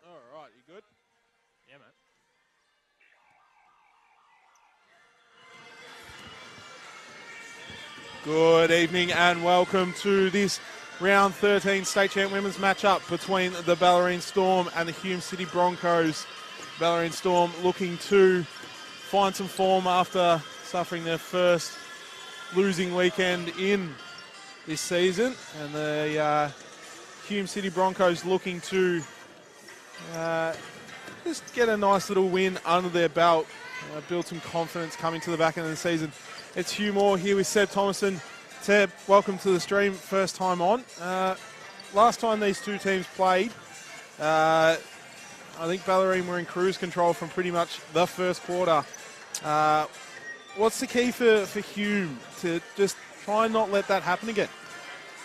All right, you good? Yeah, man. Good evening and welcome to this round 13 state champ women's matchup between the Bellarine Storm and the Hume City Broncos. Bellarine Storm looking to find some form after suffering their first losing weekend in this season, and the Hume City Broncos looking to just get a nice little win under their belt, build some confidence coming to the back end of the season. It's Hugh Moore here with Seb Thomason. Seb, welcome to the stream, first time on. Last time these two teams played, I think Bellarine were in cruise control from pretty much the first quarter. What's the key for Hume to just try and not let that happen again?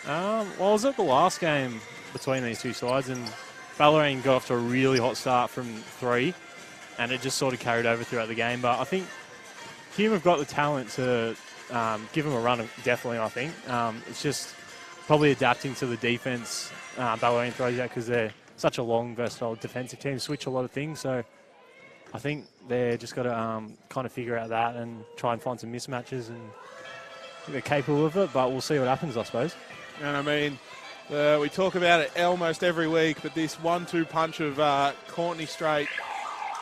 Well, I was at the last game between these two sides, and Bellarine got off to a really hot start from 3, and it just sort of carried over throughout the game. But I think Hume have got the talent to give them a run, definitely, I think. It's just probably adapting to the defense Bellarine throws out, because they're such a long, versatile defensive team, switch a lot of things. So I think they're just got to kind of figure out that and try and find some mismatches, and they're capable of it, but we'll see what happens, I suppose. And I mean, we talk about it almost every week, but this 1-2 punch of Courtney Strait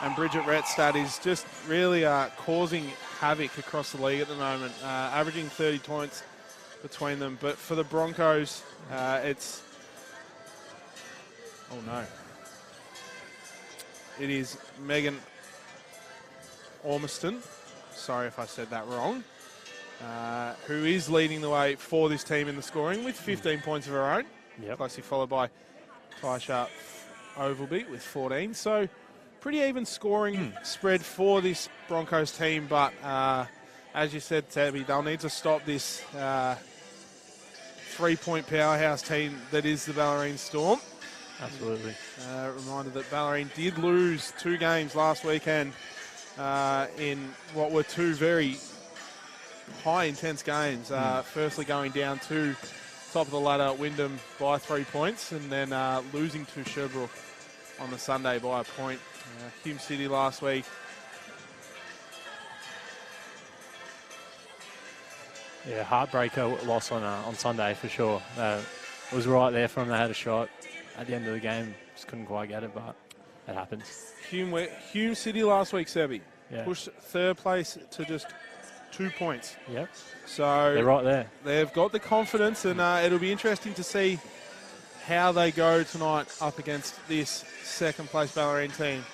and Bridget Rettstad is just really causing havoc across the league at the moment, averaging 30 points between them. But for the Broncos, it's... Oh, no. It is Megan Ormiston. Sorry if I said that wrong. Who is leading the way for this team in the scoring with 15 points of her own. Yep. Closely followed by Tysha Ovalby with 14. So pretty even scoring spread for this Broncos team. But as you said, Tabby, they'll need to stop this 3-point powerhouse team that is the Bellarine Storm. Absolutely. Reminder that Bellarine did lose 2 games last weekend in what were 2 very high intense games. Firstly going down to top of the ladder at Wyndham by 3 points, and then losing to Sherbrooke on the Sunday by a point. Hume City last week. Yeah, heartbreaker loss on Sunday for sure. It was right there for them. They had a shot at the end of the game. Just couldn't quite get it, but it happens. Hume City last week, Sebi, pushed third place to just 2 points. Yep. So they're right there. They've got the confidence, and it'll be interesting to see how they go tonight up against this second place Bellarine team.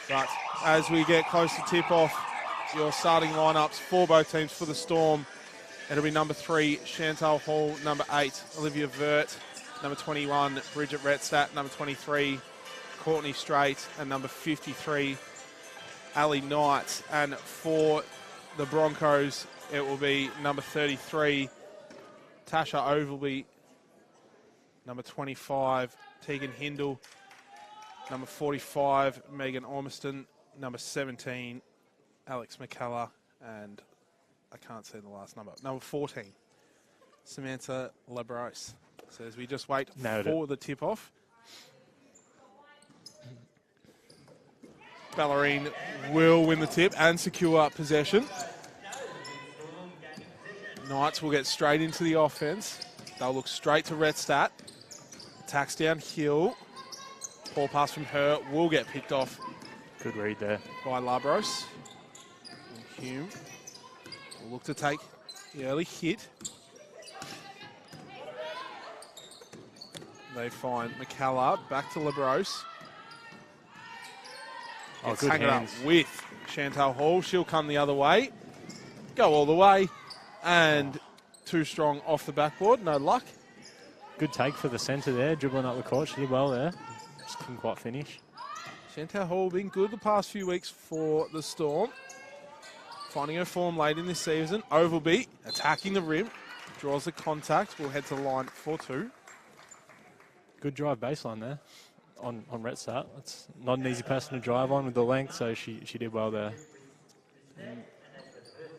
But as we get close to tip-off, your starting lineups for both teams for the Storm, it'll be number 3, Chantal Hall, number 8, Olivia Vert, number 21, Bridget Rettstad, number 23, Courtney Strait, and number 53, Ali Knight. And for the Broncos, it will be number 33, Tasha Ovalby, number 25, Tegan Hindle, number 45, Megan Ormiston, number 17, Alex McCullough, and I can't see the last number, number 14, Samantha Labros. So as we just wait for the tip-off, Bellarine will win the tip and secure possession. Knights will get straight into the offense. They'll look straight to Rettstad. Attacks downhill. Ball pass from her will get picked off. Good read there. By Labros. And Hume will look to take the early hit. They find McCalla back to Labros. Oh, Gets good tangled up hands. with Chantal Hall. She'll come the other way. Go all the way. And too strong off the backboard. No luck. Good take for the centre there, dribbling up the court. She did well there. Just couldn't quite finish. Chantal Hall been good the past few weeks for the Storm. Finding her form late in this season. Ovalby attacking the rim. Draws the contact. We'll head to the line for 2. Good drive baseline there on Retstart. That's not an easy person to drive on with the length, so she did well there.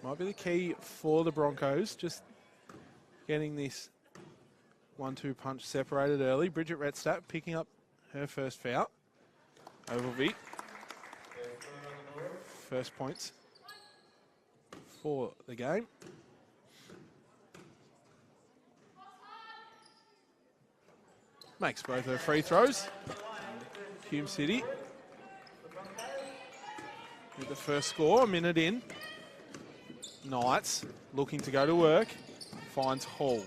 Might be the key for the Broncos. Just getting this 1-2 punch separated early. Bridget Retstadt picking up her first foul. Ovalby. First points for the game. Makes both her free throws. Hume City with the first score, a minute in. Knights looking to go to work. Finds Hall.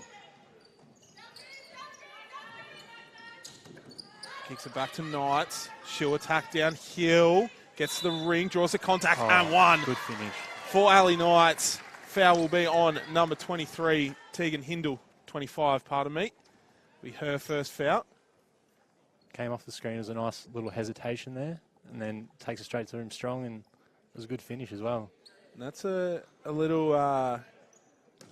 Kicks it back to Knights. She'll attack downhill. Gets to the ring, draws the contact, and one. Good finish. For Ali Knights. Foul will be on number 23, Tegan Hindle. 25, pardon me. Be her first foul. Came off the screen as a nice little hesitation there, and then takes it straight to him strong, and it was a good finish as well. And that's a little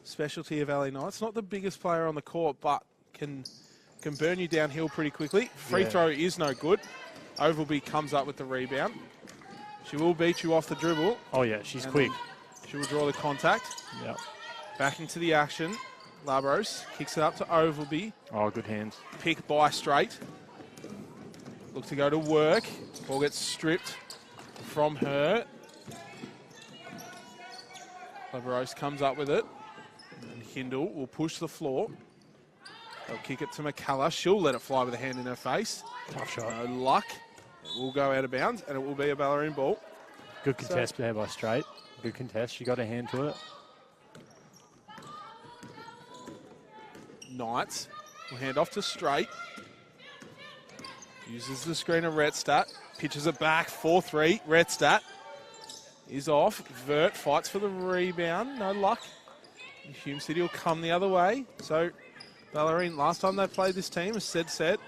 specialty of Ali Knights. Not the biggest player on the court, but can burn you downhill pretty quickly. Free throw is no good. Ovalby comes up with the rebound. She will beat you off the dribble. Oh yeah, she's quick. She will draw the contact. Yep. Back into the action. Labros kicks it up to Ovalby. Oh, good hands. Pick by straight. Look to go to work. Ball gets stripped from her. Labros comes up with it. And Hindle will push the floor. They'll kick it to McCalla. She'll let it fly with a hand in her face. Tough shot. No luck. It will go out of bounds, and it will be a Bellarine ball. Good contest there by Straight. Good contest. She got a hand to it. Knights will hand off to Straight. Uses the screen of Retstadt. Pitches it back. 4-3. Retstadt is off. Vert fights for the rebound. No luck. Hume City will come the other way. So Bellarine, last time they played this team, was set.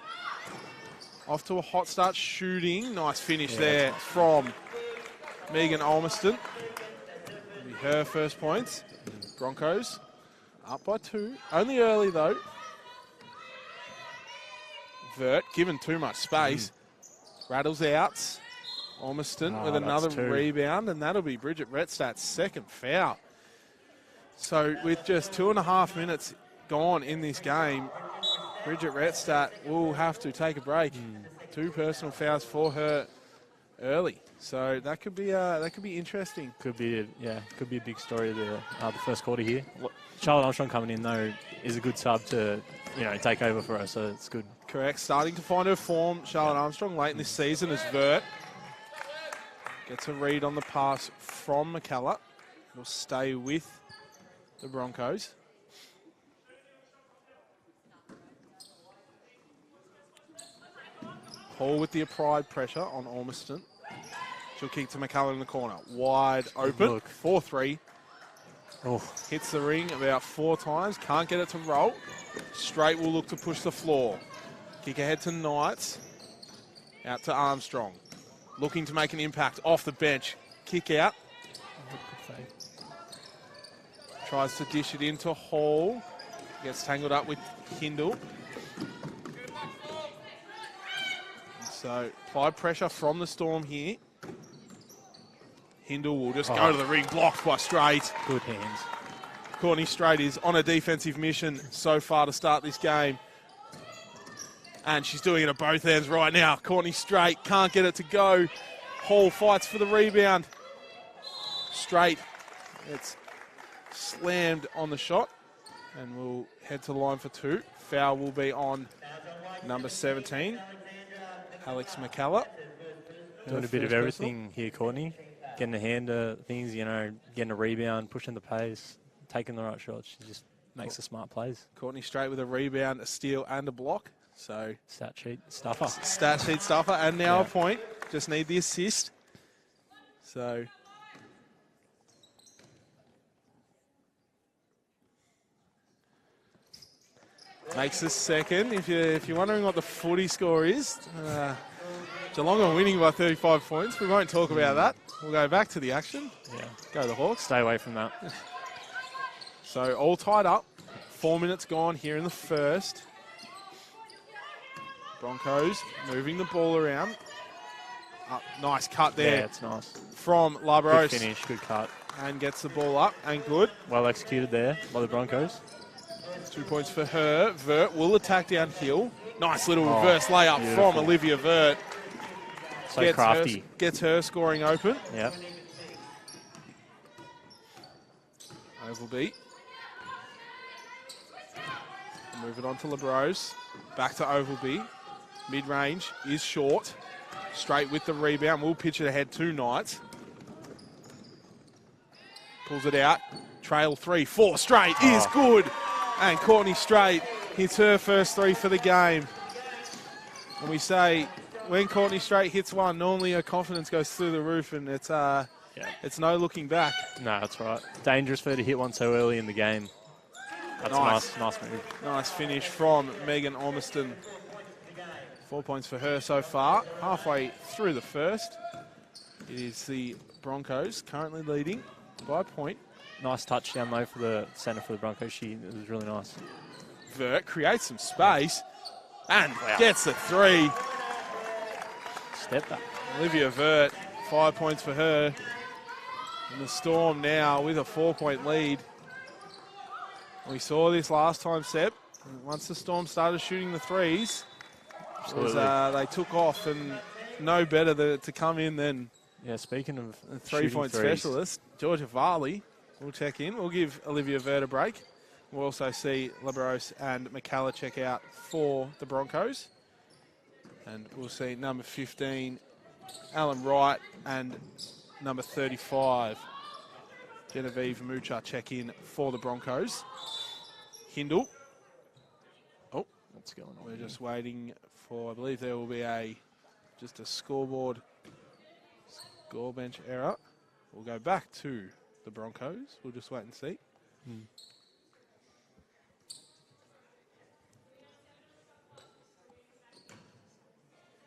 Off to a hot start shooting. Nice finish there from Megan Olmiston. It'll be her first points. Broncos up by 2. Only early though. Vert given too much space. Rattles out. Olmiston with another rebound, and that'll be Bridget Retstadt's second foul. So with just 2.5 minutes gone in this game, Bridget Retstadt will have to take a break. 2 personal fouls for her early, so that could be interesting. Could be a big story of the first quarter here. Charlotte Armstrong coming in though is a good sub to take over for her, so it's good. Correct. Starting to find her form, Charlotte Armstrong late in this season as Vert gets a read on the pass from McCalla. Will stay with the Broncos. Hall with the applied pressure on Ormiston. She'll kick to McCalla in the corner. Wide open. 4-3. Oh. Hits the ring about 4 times. Can't get it to roll. Straight will look to push the floor. Kick ahead to Knights. Out to Armstrong. Looking to make an impact off the bench. Kick out. Tries to dish it into Hall. Gets tangled up with Hindle. So, applied pressure from the Storm here. Hindle will just go to the ring, blocked by Straight. Good hands. Courtney Straight is on a defensive mission so far to start this game. And she's doing it at both ends right now. Courtney Straight can't get it to go. Hall fights for the rebound. Straight, it's slammed on the shot. And we'll head to the line for 2. Foul will be on number 17, Alex McCalla. Doing a bit of everything here, Courtney. Getting a hand to things, getting a rebound, pushing the pace, taking the right shots. She just makes the smart plays. Courtney Straight with a rebound, a steal and a block. So Stat sheet stuffer. stat sheet stuffer, and now Yeah. a point. Just need the assist. So makes us second. If you're wondering what the footy score is, Geelong are winning by 35 points. We won't talk about that. We'll go back to the action. Yeah. Go the Hawks. Stay away from that. So all tied up. 4 minutes gone here in the first. Broncos moving the ball around. Nice cut there. Yeah, it's nice. From Good Labros. finish, good cut. And gets the ball up and good. Well executed there by the Broncos. 2 points for her. Vert will attack downhill. Nice little Oh, reverse layup beautiful. from Olivia Vert. So crafty. Gets her scoring open. Yeah. Ovalby. Move it on to Labros. Back to Ovalby. Mid-range is short. Straight with the rebound. We'll pitch it ahead 2 Knights. Pulls it out. Trail 3. 4 straight is good. And Courtney Straight hits her first 3 for the game. And we say when Courtney Straight hits one, normally her confidence goes through the roof, and it's no looking back. No, that's right. Dangerous for her to hit one so early in the game. That's Nice. a nice move. Nice finish from Megan Ormiston. 4 points for her so far. Halfway through the first. It is the Broncos currently leading by a point. Nice touchdown though for the centre for the Broncos. It was really nice. Vert creates some space and gets the 3. Step back. Olivia Vert, 5 points for her. And the Storm now with a 4-point lead. We saw this last time, Seb. Once the Storm started shooting the threes, they took off, and no better to come in than speaking of a 3-point specialist, Georgia Varley. We'll check in. We'll give Olivia Vert a break. We'll also see Labros and McCullough check out for the Broncos. And we'll see number 15, Alan Wright, and number 35, Genevieve Mucha, check in for the Broncos. Hindle. Oh, what's going on? We're just waiting for, I believe there will be just a score bench error. We'll go back to the Broncos. We'll just wait and see.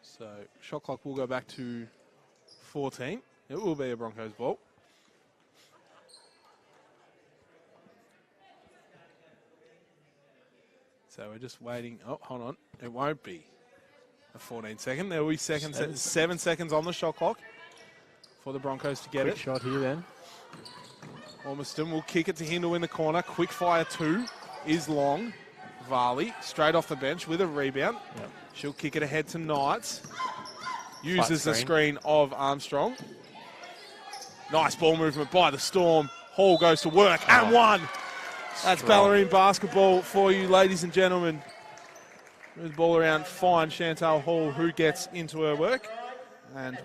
So shot clock will go back to 14. It will be a Broncos ball. So we're just waiting. Oh, hold on. It won't be a 14-second. There will be 7 seconds on the shot clock for the Broncos to get Quick it. shot here then. Ormiston will kick it to Hindle in the corner. Quick fire 2 is long. Varley straight off the bench with a rebound. Yep. She'll kick it ahead to Knights. Uses the screen of Armstrong. Nice ball movement by the Storm. Hall goes to work and one. That's Bellarine basketball for you, ladies and gentlemen. Move the ball around, fine Chantal Hall, who gets into her work. And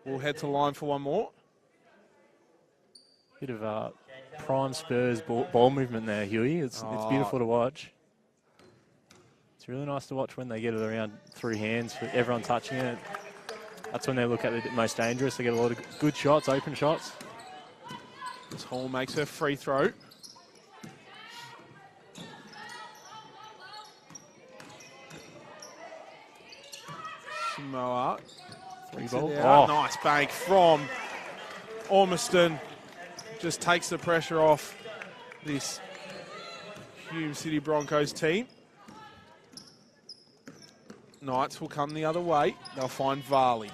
we'll head to line for one more. Bit of prime Spurs ball movement there, Huey. It's beautiful to watch. It's really nice to watch when they get it around 3 hands, with everyone touching it. That's when they look at the most dangerous. They get a lot of good shots, open shots. As Hall makes her free throw. Samoa. 3 ball. Nice bank from Ormiston. Just takes the pressure off this Hume City Broncos team. Knights will come the other way. They'll find Varley.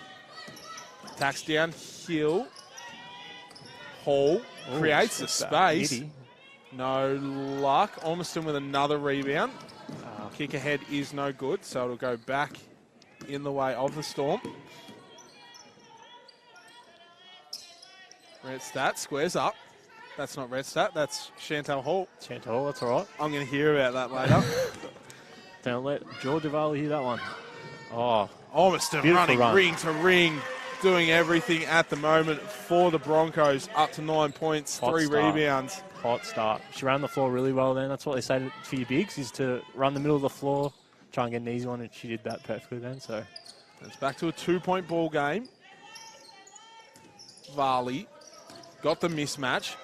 Attacks downhill. Hall creates the space. Itty. No luck. Ormiston with another rebound. Kick ahead is no good, so it'll go back in the way of the Storm. Red Stat squares up. That's not Red Stat, that's Chantal Hall. Chantal Hall, that's all right. I'm going to hear about that later. Don't let Georgia Varley hear that one. Oh, Ormiston running ring to ring, doing everything at the moment for the Broncos. Up to 9 points, 3 rebounds. Hot start. She ran the floor really well then. That's what they say for your bigs, is to run the middle of the floor, try and get an easy one, and she did that perfectly then. So It's back to a 2-point ball game. Varley got the mismatch.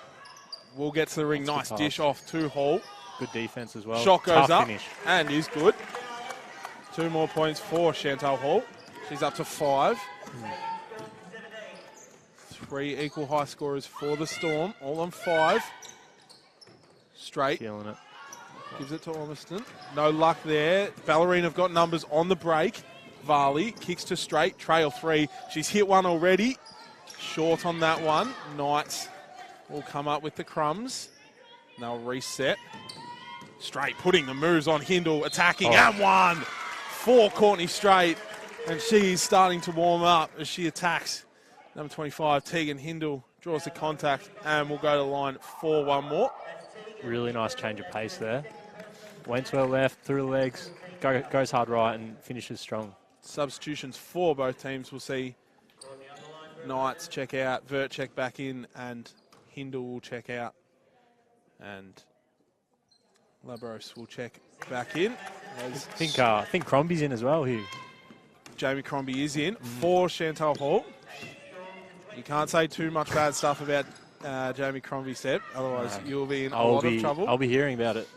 We'll get to the ring. That's Nice good dish pass. off to Hall. good defense as well. Shot goes Tough up finish. and is good. 2 more points for Chantal Hall. She's up to 5. 3 equal high scorers for the Storm. All on 5. Straight. Feeling it. Gives it to Ormiston. No luck there. Bellarine have got numbers on the break. Varley kicks to straight. Trail 3. She's hit one already. Short on that one. Knights will come up with the crumbs. They'll reset. Straight putting the moves on Hindle. Attacking and one for Courtney Straight. And she is starting to warm up as she attacks. Number 25, Tegan Hindle, draws the contact and will go to the line for one more. Really nice change of pace there. Went to her left, through the legs, goes hard right and finishes strong. Substitutions for both teams. We'll see Knights check out, Vert check back in, and Hindle will check out. And Labros will check back in. I think Crombie's in as well here. Jamie Crombie is in for Chantal Hall. You can't say too much bad stuff about Jamie Crombie, Seb. Otherwise, you'll be in a lot of trouble. I'll be hearing about it.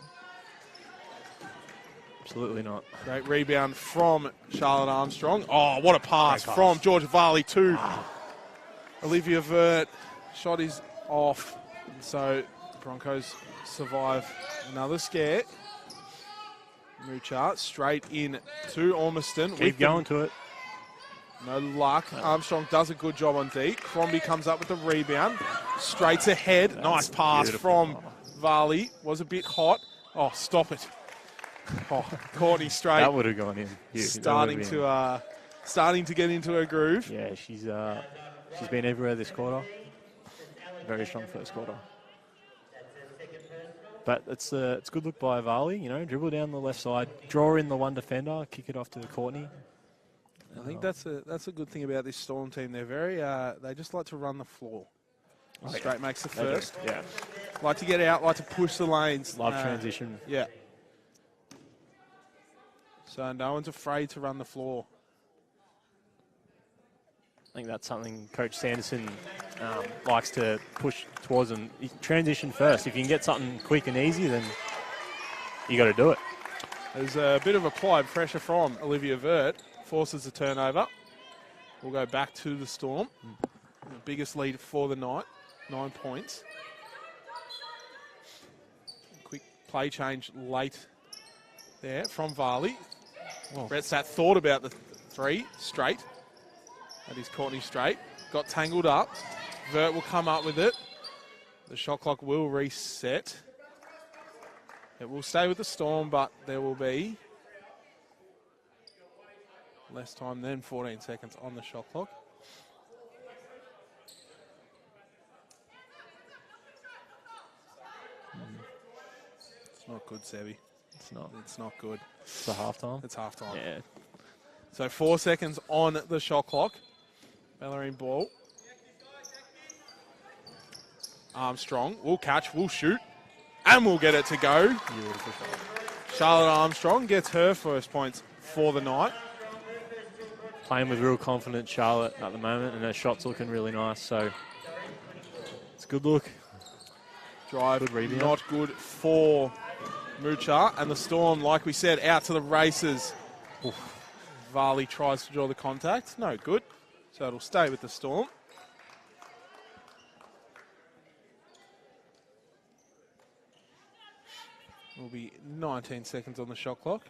Absolutely not. Great rebound from Charlotte Armstrong. Oh, what a pass from Georgia Varley to Olivia Vert. Shot is off. And so Broncos survive another scare. Muchart straight in to Ormiston. Keep going to it. No luck. Armstrong does a good job on D. Crombie comes up with the rebound. Straight ahead. Nice pass from Varley. Was a bit hot. Oh, stop it. Oh, Courtney Straight. That would have gone in. Starting to get into her groove. Yeah, she's been everywhere this quarter. Very strong first quarter. But it's a good look by Varley. You know, dribble down the left side, draw in the one defender, kick it off to Courtney. I think that's a good thing about this Storm team. They're very they just like to run the floor. Straight makes the first. Yeah. Like to get out, like to push the lanes. Love transition. Yeah. So no one's afraid to run the floor. I think that's something Coach Sanderson likes to push towards them. Transition first. If you can get something quick and easy, then you got to do it. There's a bit of applied pressure from Olivia Vert. Forces the turnover. We'll go back to the Storm. The biggest lead for the night, 9 points. Quick play change late there from Varley. Bretstat thought about the 3 straight. That is Courtney Straight. Got tangled up. Vert will come up with it. The shot clock will reset. It will stay with the Storm, but there will be less time than 14 seconds on the shot clock. It's not good, Sebi. It's not. It's not good. It's a halftime. It's halftime. Yeah. So 4 seconds on the shot clock. Bellarine ball. Armstrong will catch, will shoot, and we'll get it to go. Beautiful shot. Charlotte Armstrong gets her first points for the night. Playing with real confidence, Charlotte, at the moment, and her shot's looking really nice. So it's a good look. Drive, Good rebound. not good for Mucha. And the Storm, like we said, out to the races. Varley tries to draw the contact. No good. So it'll stay with the Storm. Will be 19 seconds on the shot clock.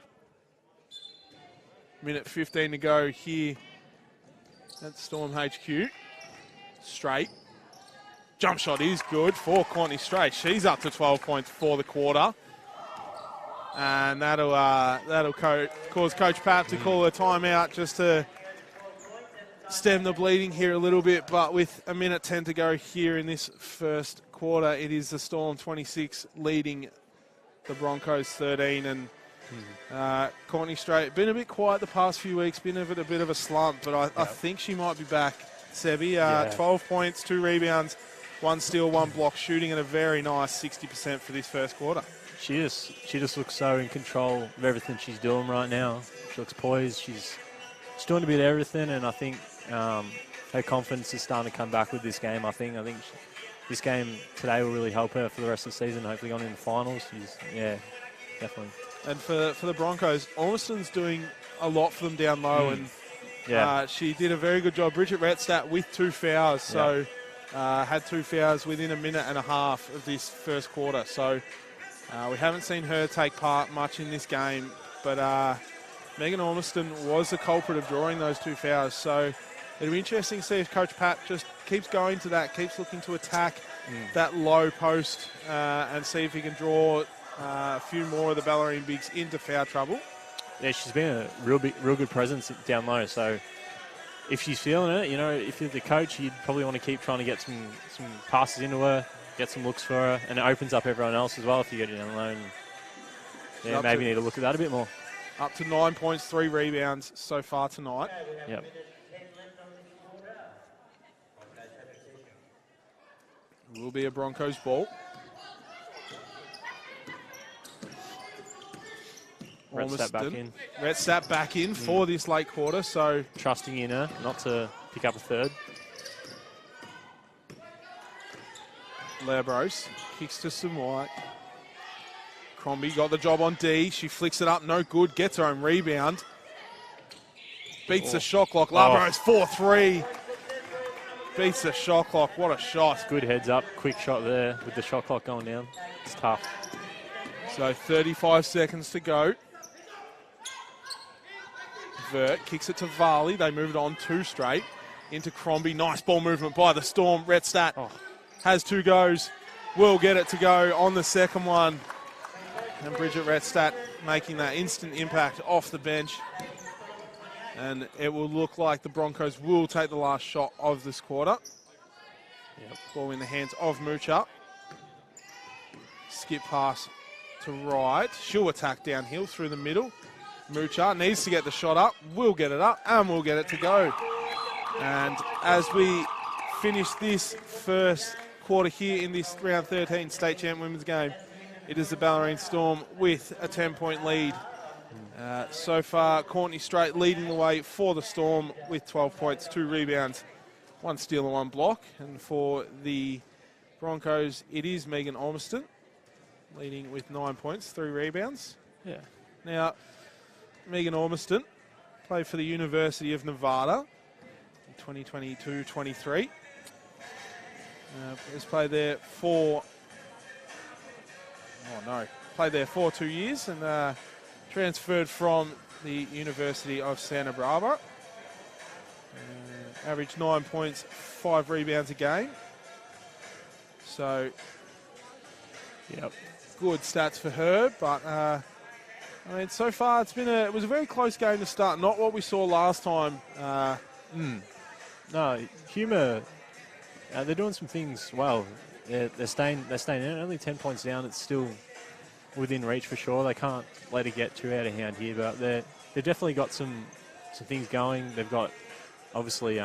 Minute 15 to go here at Storm HQ. Straight. Jump shot is good for Courtney Straight. She's up to 12 points for the quarter. And that'll cause Coach Pat to call a timeout just to stem the bleeding here a little bit. But with a minute 10 to go here in this first quarter, it is the Storm 26 leading the Broncos 13. And Courtney Straight, been a bit quiet the past few weeks, been a bit of a slump, but I think she might be back, Sebi. 12 points, 2 rebounds, 1 steal, 1 block, shooting at a very nice 60% for this first quarter. She just looks so in control of everything she's doing right now. She looks poised. She's doing a bit of everything, and I think her confidence is starting to come back with this game. I think this game today will really help her for the rest of the season. Hopefully, on in the finals. Definitely. And for the Broncos, Ormiston's doing a lot for them down low, and she did a very good job. Bridget Retstadt with 2 fouls, so had 2 fouls within a minute and a half of this first quarter. So we haven't seen her take part much in this game, but Megan Ormiston was the culprit of drawing those 2 fouls. So it'll be interesting to see if Coach Pat just keeps going to that, keeps looking to attack that low post and see if he can draw a few more of the Bellarine bigs into foul trouble. Yeah, she's been a real good presence down low. So if she's feeling it, if you're the coach, you'd probably want to keep trying to get some passes into her, get some looks for her, and it opens up everyone else as well if you get it down low. And maybe need to look at that a bit more. Up to 9 points, 3 rebounds so far tonight. Yep. Will be a Broncos ball. Retstadt back in. Retstadt back in for this late quarter, so trusting in her not to pick up a third. Labros kicks to some white. Crombie got the job on D. She flicks it up, no good. Gets her own rebound. Beats the shot clock. Labros 4-3. Beats the shot clock. What a shot. Good heads up. Quick shot there with the shot clock going down. It's tough. So 35 seconds to go. Vert kicks it to Varley. They move it on 2 straight. Into Crombie. Nice ball movement by the Storm. Retstadt has 2 goes. Will get it to go on the second one. And Bridget Retstadt making that instant impact off the bench. And it will look like the Broncos will take the last shot of this quarter. Ball in the hands of Mucha. Skip pass to right. She'll attack downhill through the middle. Mucha needs to get the shot up. We'll get it up and we'll get it to go. And as we finish this first quarter here in this round 13 state champ women's game, it is the Bellarine Storm with a 10-point lead. So far, Courtney Strait leading the way for the Storm with 12 points, 2 rebounds, 1 steal and 1 block. And for the Broncos, it is Megan Ormiston leading with 9 points, 3 rebounds. Yeah. Now, Megan Ormiston played for the University of Nevada in 2022-23. Has played there for... played there for 2 years and transferred from the University of Santa Barbara. Averaged 9 points, 5 rebounds a game. So, good stats for her. But so far it was a very close game to start. Not what we saw last time. No, Hume, they're doing some things well. They're staying in. Only 10 points down. It's still within reach for sure. They can't let it get too out of hand here, but they've definitely got some things going. They've got obviously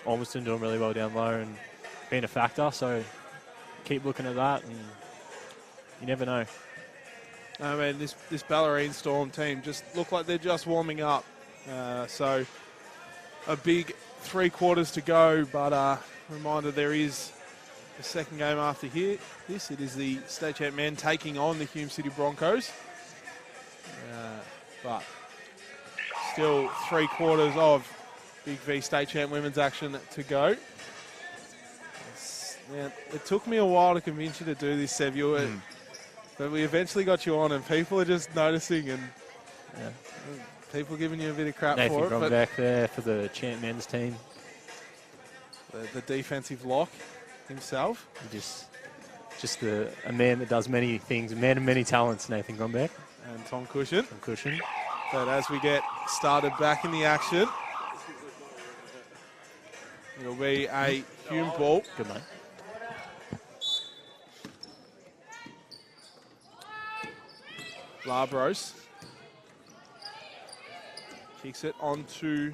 Ormiston doing really well down low and being a factor. So keep looking at that, and you never know. This Bellarine Storm team just look like they're just warming up. So a big 3 quarters to go, but reminder there is the second game after here. It is the state champ men taking on the Hume City Broncos. But still 3 quarters of BigV state champ women's action to go. It took me a while to convince you to do this, Seb. But we eventually got you on, and people are just noticing, and people giving you a bit of crap Nathan for it. Nathan back there for the champ men's team. The defensive lock himself. Just a man that does many things, a man of many talents, Nathan Grombeck. And Tom Cushion. Cushion. But as we get started back in the action, it'll be a Hume ball. Good, mate. Labros kicks it onto...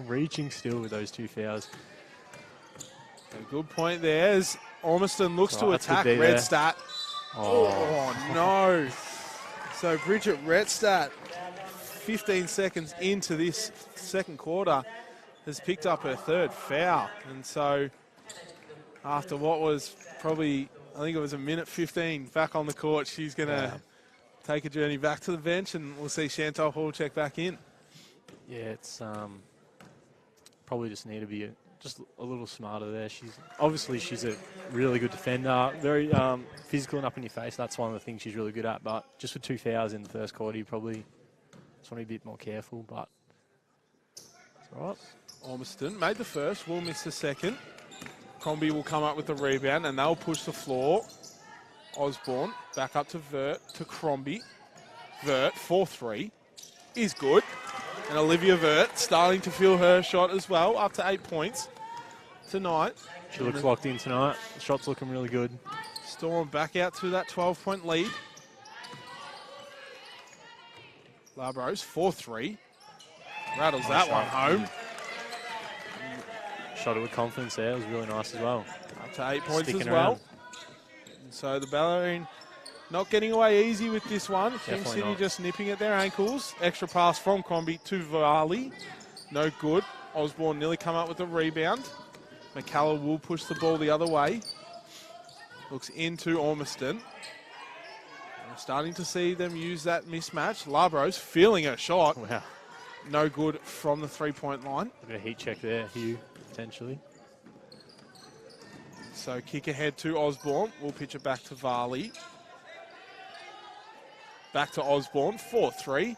Reaching still with those 2 fouls. A good point there as Ormiston looks to That's attack good D there. Redstadt. Oh, no. So Bridget Redstadt, 15 seconds into this second quarter, has picked up her third foul. And so after what was probably, I think it was a minute 15 back on the court, she's going to take a journey back to the bench, and we'll see Chantal Hall check back in. Yeah, it's probably just need to be just a little smarter there. She's a really good defender, very physical and up in your face. That's one of the things she's really good at. But just with 2 fouls in the first quarter, you probably just want to be a bit more careful. But it's all right. Ormiston made the first, will miss the second. Crombie will come up with the rebound, and they'll push the floor. Osborne back up to Vert, to Crombie. Vert, 4-3, is good. And Olivia Vert starting to feel her shot as well, up to 8 points tonight. She looks locked in tonight. The shot's looking really good. Storm back out to that 12-point lead. Labros, 4-3. Rattles that one home. Shot it with confidence there. It was really nice as well. Up to 8 points Sticking as well. around. And so the Bellarine not getting away easy with this one. King Definitely City not. just nipping at their ankles. Extra pass from Crombie to Varley. No good. Osborne nearly come up with the rebound. McCallum will push the ball the other way. Looks into Ormiston. We're starting to see them use that mismatch. Labros feeling her shot. Wow. No good from the 3-point line. A bit of heat check there, Hugh, potentially. So kick ahead to Osborne. We'll pitch it back to Varley. Back to Osborne, 4-3.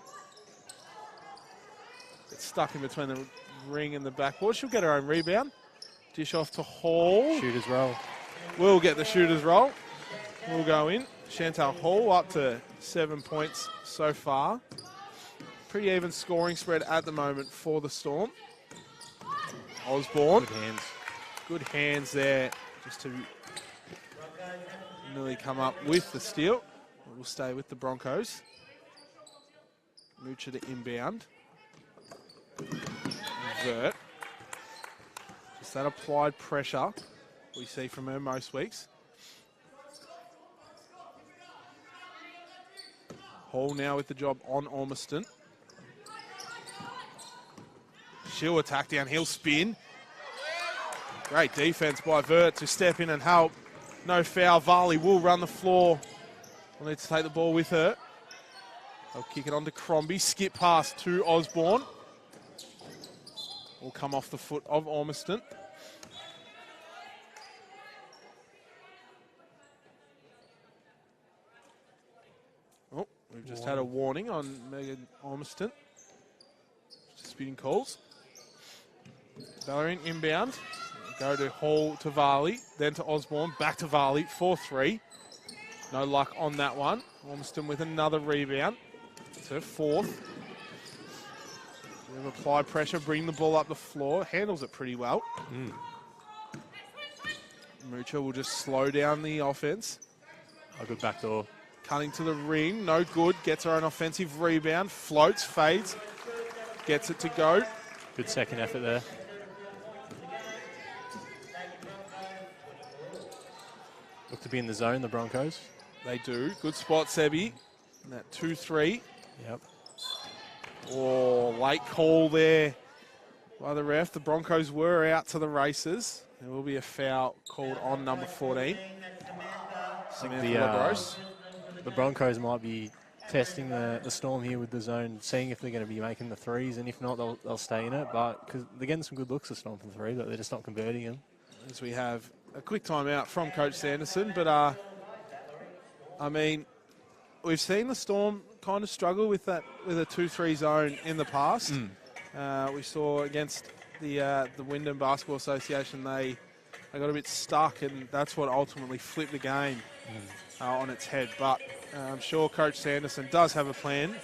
It's stuck in between the ring and the backboard. She'll get her own rebound. Dish off to Hall. Shooters roll. We'll get the shooter's roll. We'll go in. Chantal Hall up to 7 points so far. Pretty even scoring spread at the moment for the Storm. Osborne. Good hands. Good hands there just to nearly come up with the steal. We'll stay with the Broncos. Moocher to inbound. Vert. Just that applied pressure we see from her most weeks. Hall now with the job on Ormiston. She'll attack downhill, spin. Great defense by Vert to step in and help. No foul. Varley will run the floor. We'll need to take the ball with her. They'll kick it on to Crombie. Skip pass to Osborne. Will come off the foot of Ormiston. Oh, we've just had a warning on Megan Ormiston. Spinning calls. Bellarine inbound. Go to Hall to Varley, then to Osborne, back to Varley, 4-3. No luck on that one. Ormiston with another rebound. It's her fourth. They've applied pressure, bring the ball up the floor. Handles it pretty well. Moocher will just slow down the offense. A good backdoor. Cutting to the ring, no good. Gets her an offensive rebound. Floats, fades. Gets it to go. Good second effort there. Look to be in the zone, the Broncos. They do. Good spot, Sebi. And that 2-3. Yep. Oh, late call there by the ref. The Broncos were out to the races. There will be a foul called on number 14. Samantha The Broncos might be testing the Storm here with the zone, seeing if they're going to be making the threes, and if not, they'll stay in it. But because they're getting some good looks, the Storm from three, but they're just not converting them. As we have a quick timeout from Coach Sanderson, but I mean, we've seen the Storm kind of struggle with that with a 2-3 zone in the past. We saw against the Wyndham Basketball Association, they got a bit stuck, and that's what ultimately flipped the game on its head. But I'm sure Coach Sanderson does have a plan.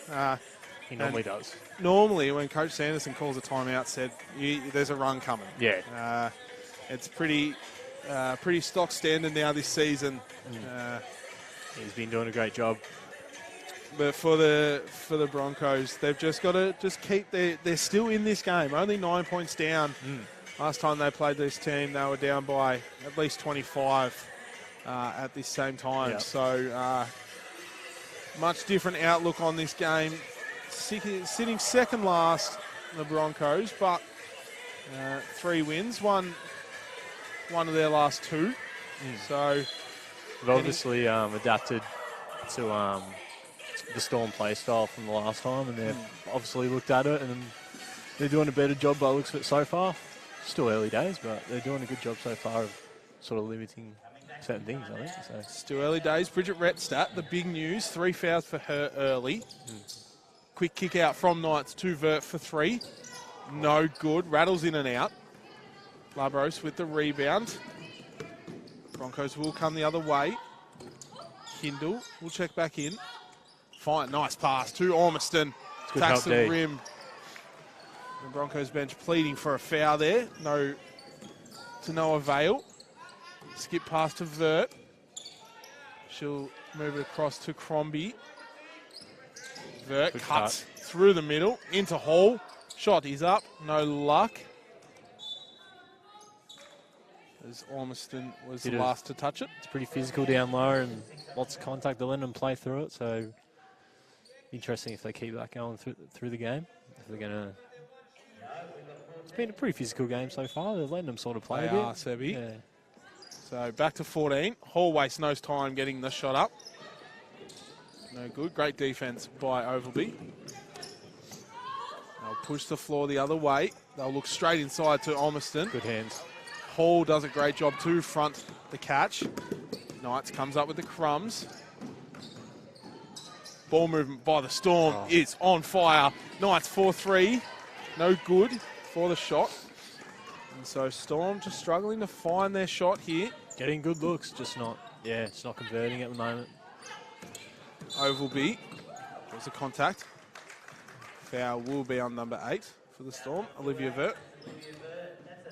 He normally does. Normally, when Coach Sanderson calls a timeout, said there's a run coming. Yeah. It's pretty stock standard now this season. He's been doing a great job. But for the Broncos, they've just got to keep they're still in this game. Only 9 points down Last time they played this team, they were down by at least 25 at this same time. Yep. So much different outlook on this game. Sitting second last, the Broncos, but 3 wins, one of their last 2. So they've obviously adapted to the Storm play style from the last time, and they've obviously looked at it, and they're doing a better job by the looks of it so far. Still early days, but they're doing a good job so far of sort of limiting certain things, I think. So. Still early days. Bridget Retstadt, the big news, 3 fouls for her early. Quick kick out from Knights to Vert for 3. No good. Rattles in and out. Labros with the rebound. Broncos will come the other way. Hindle will check back in. Fine, nice pass to Ormiston. Tacks the rim. The Broncos bench pleading for a foul there. No avail. Skip pass to Vert. She'll move it across to Crombie. Vert cuts through the middle into Hall. Shot is up. No luck. As Ormiston was the last to touch it. It's pretty physical down low and lots of contact. They're letting them play through it. So interesting if they keep that going through the game. If they're going to. It's been a pretty physical game so far. They're letting them sort of play a bit. Sebi. Yeah. So back to 14. Hall wastes no time getting the shot up. No good. Great defense by Ovalby. They'll push the floor the other way. They'll look straight inside to Ormiston. Good hands. Hall does a great job to front the catch. Knights comes up with the crumbs. Ball movement by the Storm is on fire. Knights 4-3. No good for the shot. And so Storm just struggling to find their shot here. Getting good looks, just not, it's not converting at the moment. Ovalby. There's a contact. Foul will be on number 8 for the Storm. Olivia Vert.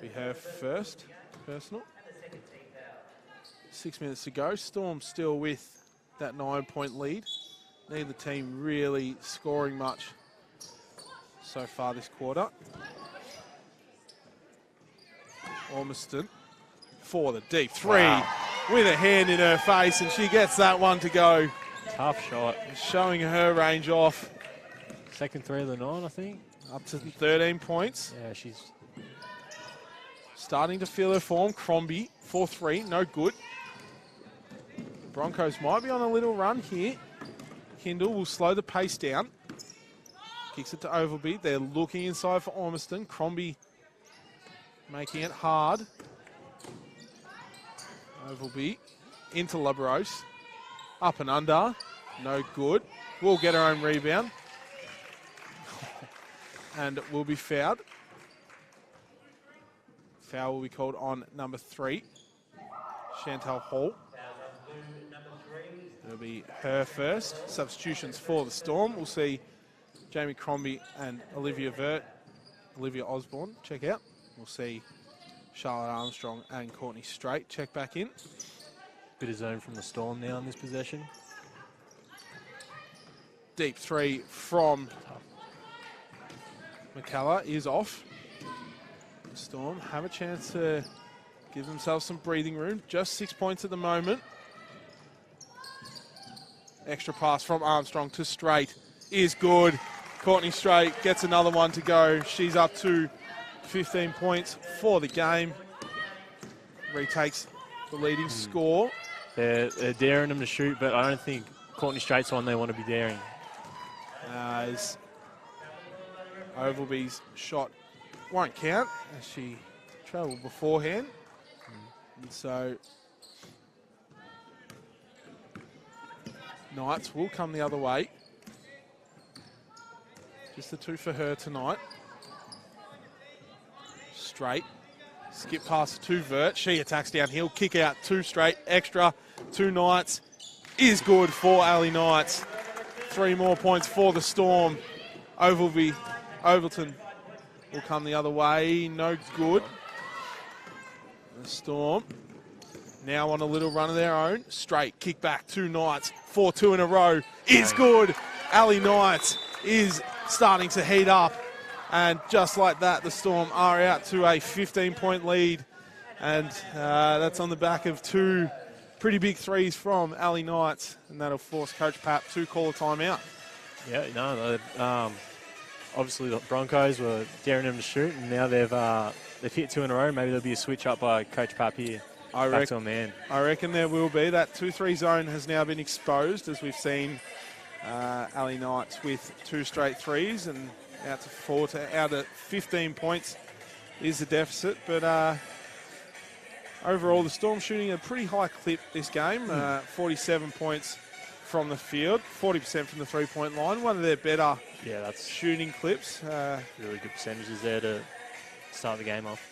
Be her first personal. 6 minutes to go. Storm still with that 9-point lead. Neither team really scoring much so far this quarter. Ormiston for the deep 3 with a hand in her face, and she gets that one to go. Tough shot. Showing her range off. Second 3 of the night, I think. Up to 13 points. Yeah, she's starting to feel her form. Crombie, 4-3, no good. Broncos might be on a little run here. Hindle will slow the pace down. Kicks it to Ovalby. They're looking inside for Ormiston. Crombie making it hard. Ovalby into Labros. Up and under. No good. Will get her own rebound. And will be fouled. Foul will be called on number 3, Chantal Hall. It'll be her first. Substitutions for the Storm. We'll see Jamie Crombie and Olivia Vert, Olivia Osborne check out. We'll see Charlotte Armstrong and Courtney Strait check back in. Bit of zone from the Storm now in this possession. Deep 3 from McCullough is off. The Storm have a chance to give themselves some breathing room. Just 6 points at the moment. Extra pass from Armstrong to Strait is good. Courtney Strait gets another one to go. She's up to 15 points for the game. Retakes the leading score. They're daring them to shoot, but I don't think Courtney Strait's one they want to be daring. As Ovalby's shot won't count as she travelled beforehand. And so Knights will come the other way. Just the 2 for her tonight. Straight. Skip pass to Vert. She attacks downhill. Kick out 2 straight. Extra 2 Knights is good for Ali Knights. 3 more points for the Storm. Overton will come the other way. No good. The Storm now on a little run of their own. Straight kick back 2 Knights. 4-2 in a row is good. Ali Knights is starting to heat up. And just like that, the Storm are out to a 15-point lead. And that's on the back of 2 pretty big threes from Ali Knights. And that'll force Coach Pap to call a timeout. Yeah, no, obviously the Broncos were daring them to shoot, and now they've hit 2 in a row. Maybe there'll be a switch up by Coach Pap here. Back to a man. I reckon there will be. That 2-3 zone has now been exposed, as we've seen Ali Knights with 2 straight threes, and out to 15 points is the deficit. But overall, the Storm shooting a pretty high clip this game. 47 points from the field, 40% from the 3-point line. One of their better that's shooting clips. Really good percentages there to start the game off.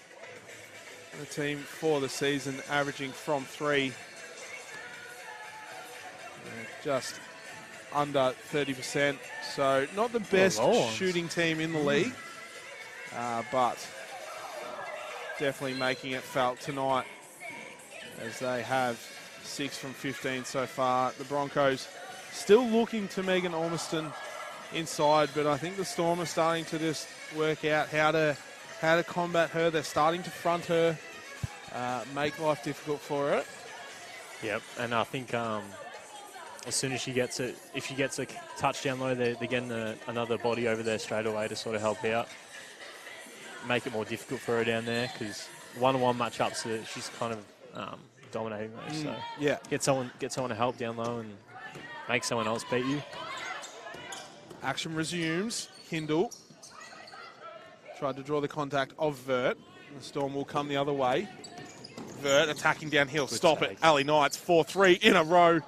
The team for the season averaging from 3 just under 30%. So not the best shooting team in the league, but definitely making it felt tonight as they have 6 from 15 so far. The Broncos still looking to Megan Ormiston inside, but I think the Storm are starting to just work out how to combat her. They're starting to front her, make life difficult for her. Yep, and I think as soon as she gets it, if she gets a touchdown low, they're getting another body over there straight away to sort of help out, make it more difficult for her down there, because one-on-one matchups, she's kind of dominating those. So get someone to help down low and make someone else beat you. Action resumes. Hindle tried to draw the contact of Vert. The Storm will come the other way. Vert attacking downhill. Good Stop take. it. Ali Knights 4-3 in a row.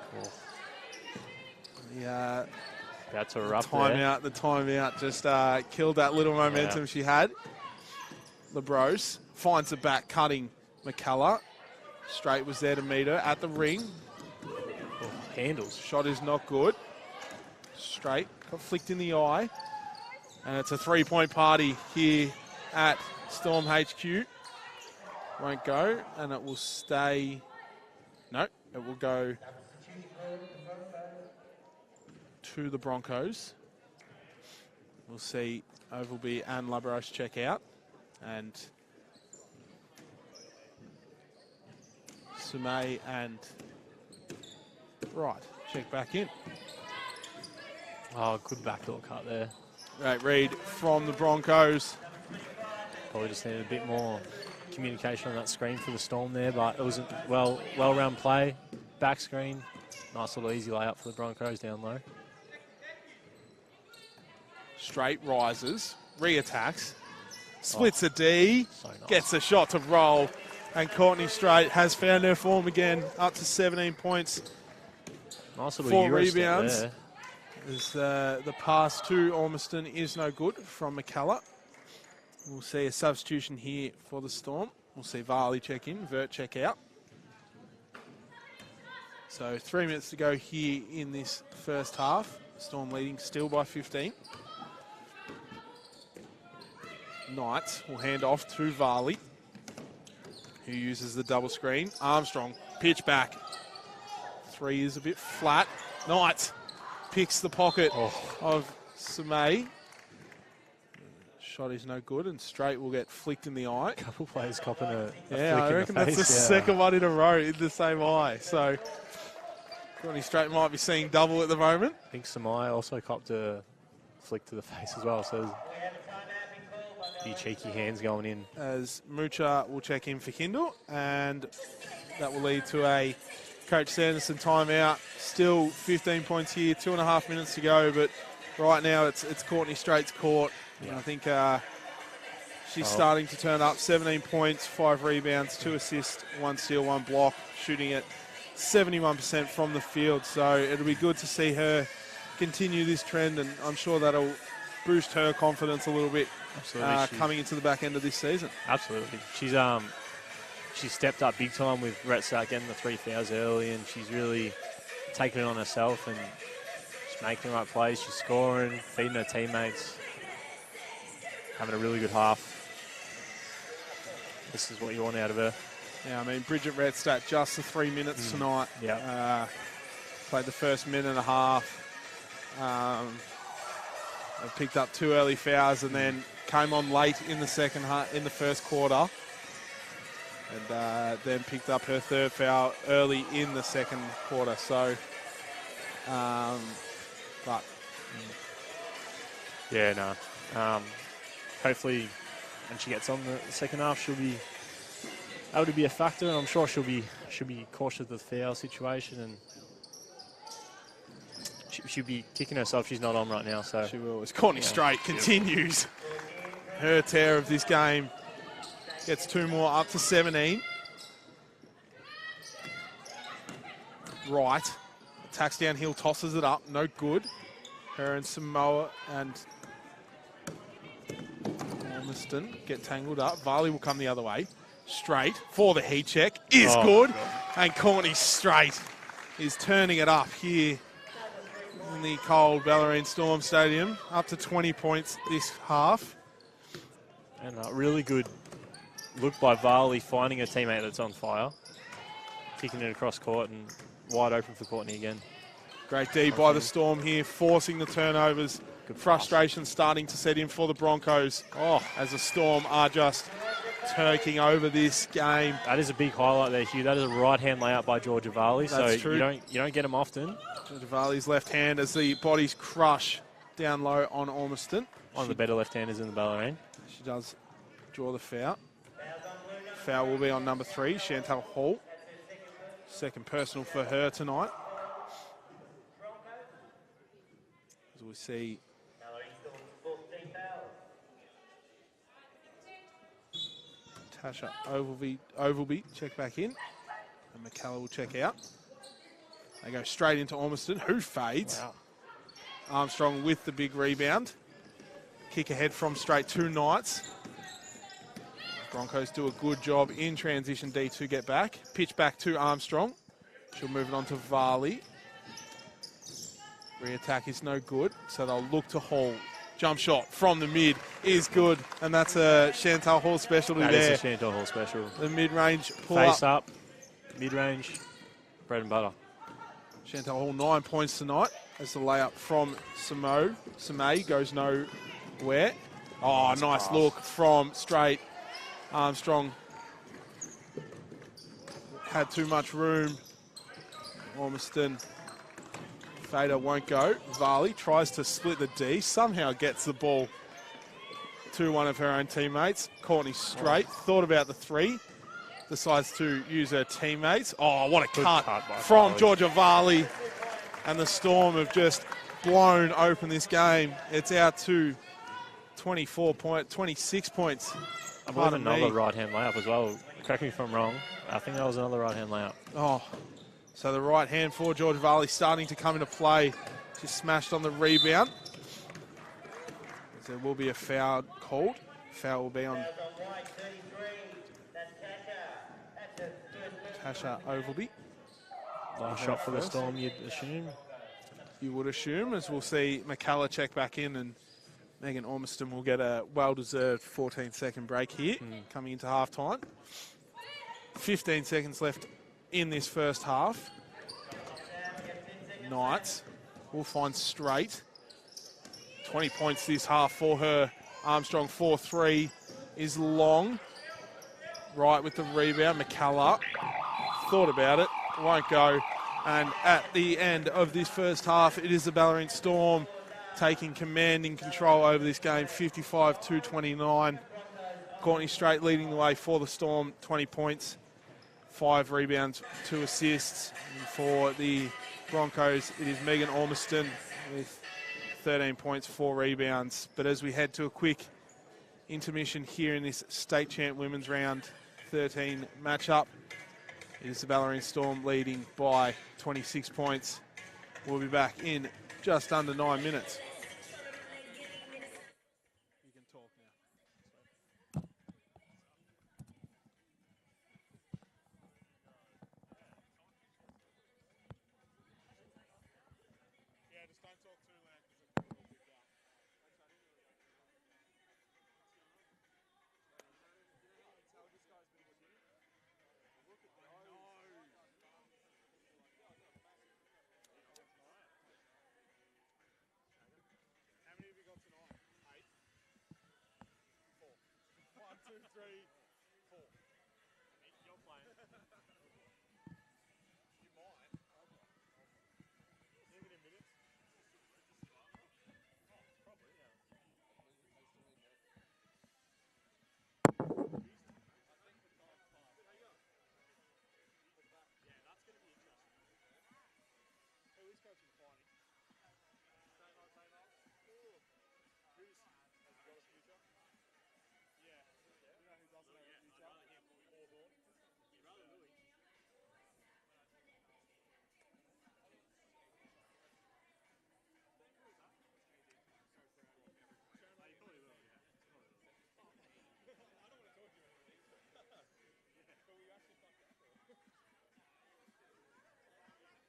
That's a rough timeout. The timeout just killed that little momentum she had. LeBros finds the back, cutting McCullough. Straight was there to meet her at the ring. Handles. Shot is not good. Straight got flicked in the eye. And it's a 3-point party here at Storm HQ. Won't go, and it will stay. No, it will go to the Broncos. We'll see Ovalby and Labros check out. And Sumay and Wright check back in. Oh, good backdoor cut there. Great read from the Broncos. Probably just needed a bit more communication on that screen for the Storm there, but it was a well-run play. Back screen. Nice little easy layup for the Broncos down low. Straight rises, re-attacks, splits a D, So nice. gets a shot to roll, and Courtney Straight has found her form again, up to 17 points. Nice little 4 Euro step rebounds. there. As the pass to Ormiston is no good from McCullough. We'll see a substitution here for the Storm. We'll see Varley check in, Vert check out. So 3 minutes to go here in this first half. Storm leading still by 15. Knights will hand off to Varley, who uses the double screen. Armstrong, pitch back. 3 is a bit flat. Knights picks the pocket of Sumay. Shot is no good, and Straight will get flicked in the eye. Couple players copping a flick I reckon in the that's face. the second one in a row in the same eye. So Courtney Straight might be seeing double at the moment. I think Samai also copped a flick to the face as well, so there's a few cheeky hands going in. As Mucha will check in for Kindle, and that will lead to a Coach Sanderson timeout. Still 15 points here, 2.5 minutes to go, but right now it's Courtney Straight's court. Yeah. And I think she's starting to turn up. 17 points, 5 rebounds, 2 assists, 1 steal, 1 block, shooting at 71% from the field. So it'll be good to see her continue this trend, and I'm sure that'll boost her confidence a little bit. Absolutely. Coming into the back end of this season. Absolutely. She's stepped up big time with Retzak getting the 3 fouls early, and she's really taken it on herself and she's making the right plays. She's scoring, feeding her teammates, having a really good half. This is what you want out of her. Yeah, I mean, Bridget Redstadt, just the 3 minutes tonight. Yeah. Played the first minute and a half. They picked up 2 early fouls and then came on late in the first quarter. And then picked up her 3rd foul early in the second quarter. So, but yeah, no. Hopefully, when she gets on the second half, she'll be able to be a factor, and I'm sure she'll be cautious of the foul situation, and she'll be kicking herself she's not on right now. So she will. As Courtney Straight continues her tear of this game, gets 2 more up to 17. Right, attacks downhill, tosses it up, no good. Her and Samoa and Ormiston get tangled up. Varley will come the other way. Straight for the heat check is good. And Courtney Straight is turning it up here in the cold Bellarine Storm Stadium. Up to 20 points this half. And a really good look by Varley finding a teammate that's on fire. Kicking it across court and wide open for Courtney again. Great D by the Storm here, forcing the turnovers. Good frustration starting to set in for the Broncos as the Storm are just turking over this game. That is a big highlight there, Hugh. That is a right-hand layout by Georgia Varley. That's so true. You don't get them often. Georgia Varley's left hand as the bodies crush down low on Ormiston. One of the better left-handers in the Bellarine. She does draw the foul. Foul will be on number 3, Chantal Hall. Second personal for her tonight. As we see Tasha Ovalby check back in. And McCullough will check out. They go straight into Ormiston, who fades. Wow. Armstrong with the big rebound. Kick ahead from straight to Knights. Broncos do a good job in transition D to get back. Pitch back to Armstrong. She'll move it on to Varley. Re-attack is no good, so they'll look to Hall. Jump shot from the mid is good, and that's a Chantal Hall specialty there. That is a Chantal Hall special. The mid-range pull Face up, mid-range, bread and butter. Chantal Hall 9 points tonight as the layup from Samay goes nowhere. Oh, nice look from straight. Armstrong had too much room. Ormiston. Fader won't go. Varley tries to split the D. Somehow gets the ball to one of her own teammates. Courtney Straight thought about the 3. Decides to use her teammates. Oh, what a cut from Varley. Georgia Varley. And the Storm have just blown open this game. It's out to 26 points. I believe another right-hand layup as well. Correct me if I'm wrong. I think that was another right-hand layup. Oh, so the right hand for Georgia Varley starting to come into play. Just smashed on the rebound. There will be a foul called. Foul will be on Tasha Ovalby. Last shot for the Storm, you'd assume. You would assume, as we'll see McCullough check back in, and Megan Ormiston will get a well-deserved 14-second break here, coming into halftime. 15 seconds left in this first half. Knights will find Straight. 20 points this half for her. Armstrong 4-3 is long. Right with the rebound. McCullough thought about it, won't go. And at the end of this first half, it is the Bellarine Storm taking command and control over this game, 55-29. Courtney Straight leading the way for the Storm, 20 points, 5 rebounds, 2 assists. And for the Broncos, it is Megan Ormiston with 13 points, 4 rebounds. But as we head to a quick intermission here in this State Champ Women's Round 13 matchup, it is the Bellarine Storm leading by 26 points. We'll be back in just under 9 minutes. You can talk now. Yeah, just don't talk too loud because the call will pick up. How many have you got tonight? 3, 4. You're playing. You might. Even in minutes? Oh, probably, yeah. Yeah, that's going to be interesting. Who is coaching Finey? Who's has he got a future? Yeah. You know who doesn't have a future? I'd rather him. Hawthorne. You'd rather Louis. Who is that? So proud of him. Oh, you probably will, yeah. Probably will. I don't want to talk to you about anything. Yeah. But we actually fucked up. It's funny how that happens.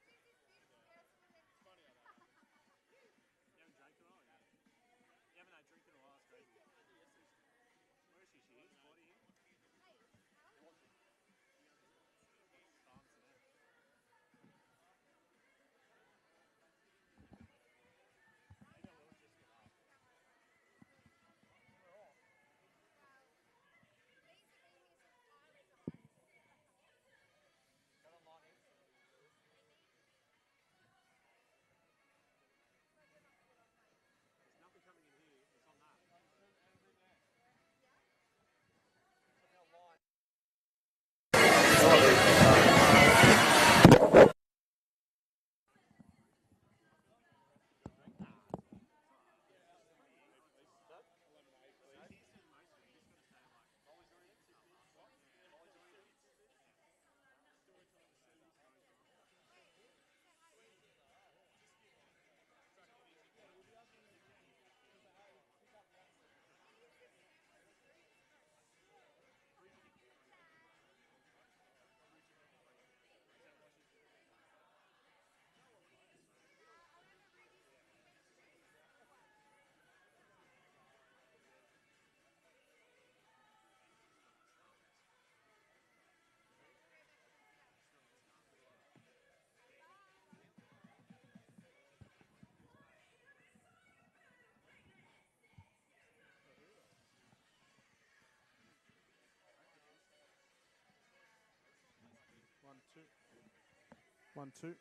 You haven't drank in a while, yeah? You haven't had a drink in a while, it's crazy. Where is she? She is? What are you? What's the stance in there? Maybe I will just get up. We're off. Got online instantly. There's nothing coming in here. It's on that. Everything there. Look how line. One, two. 1-2.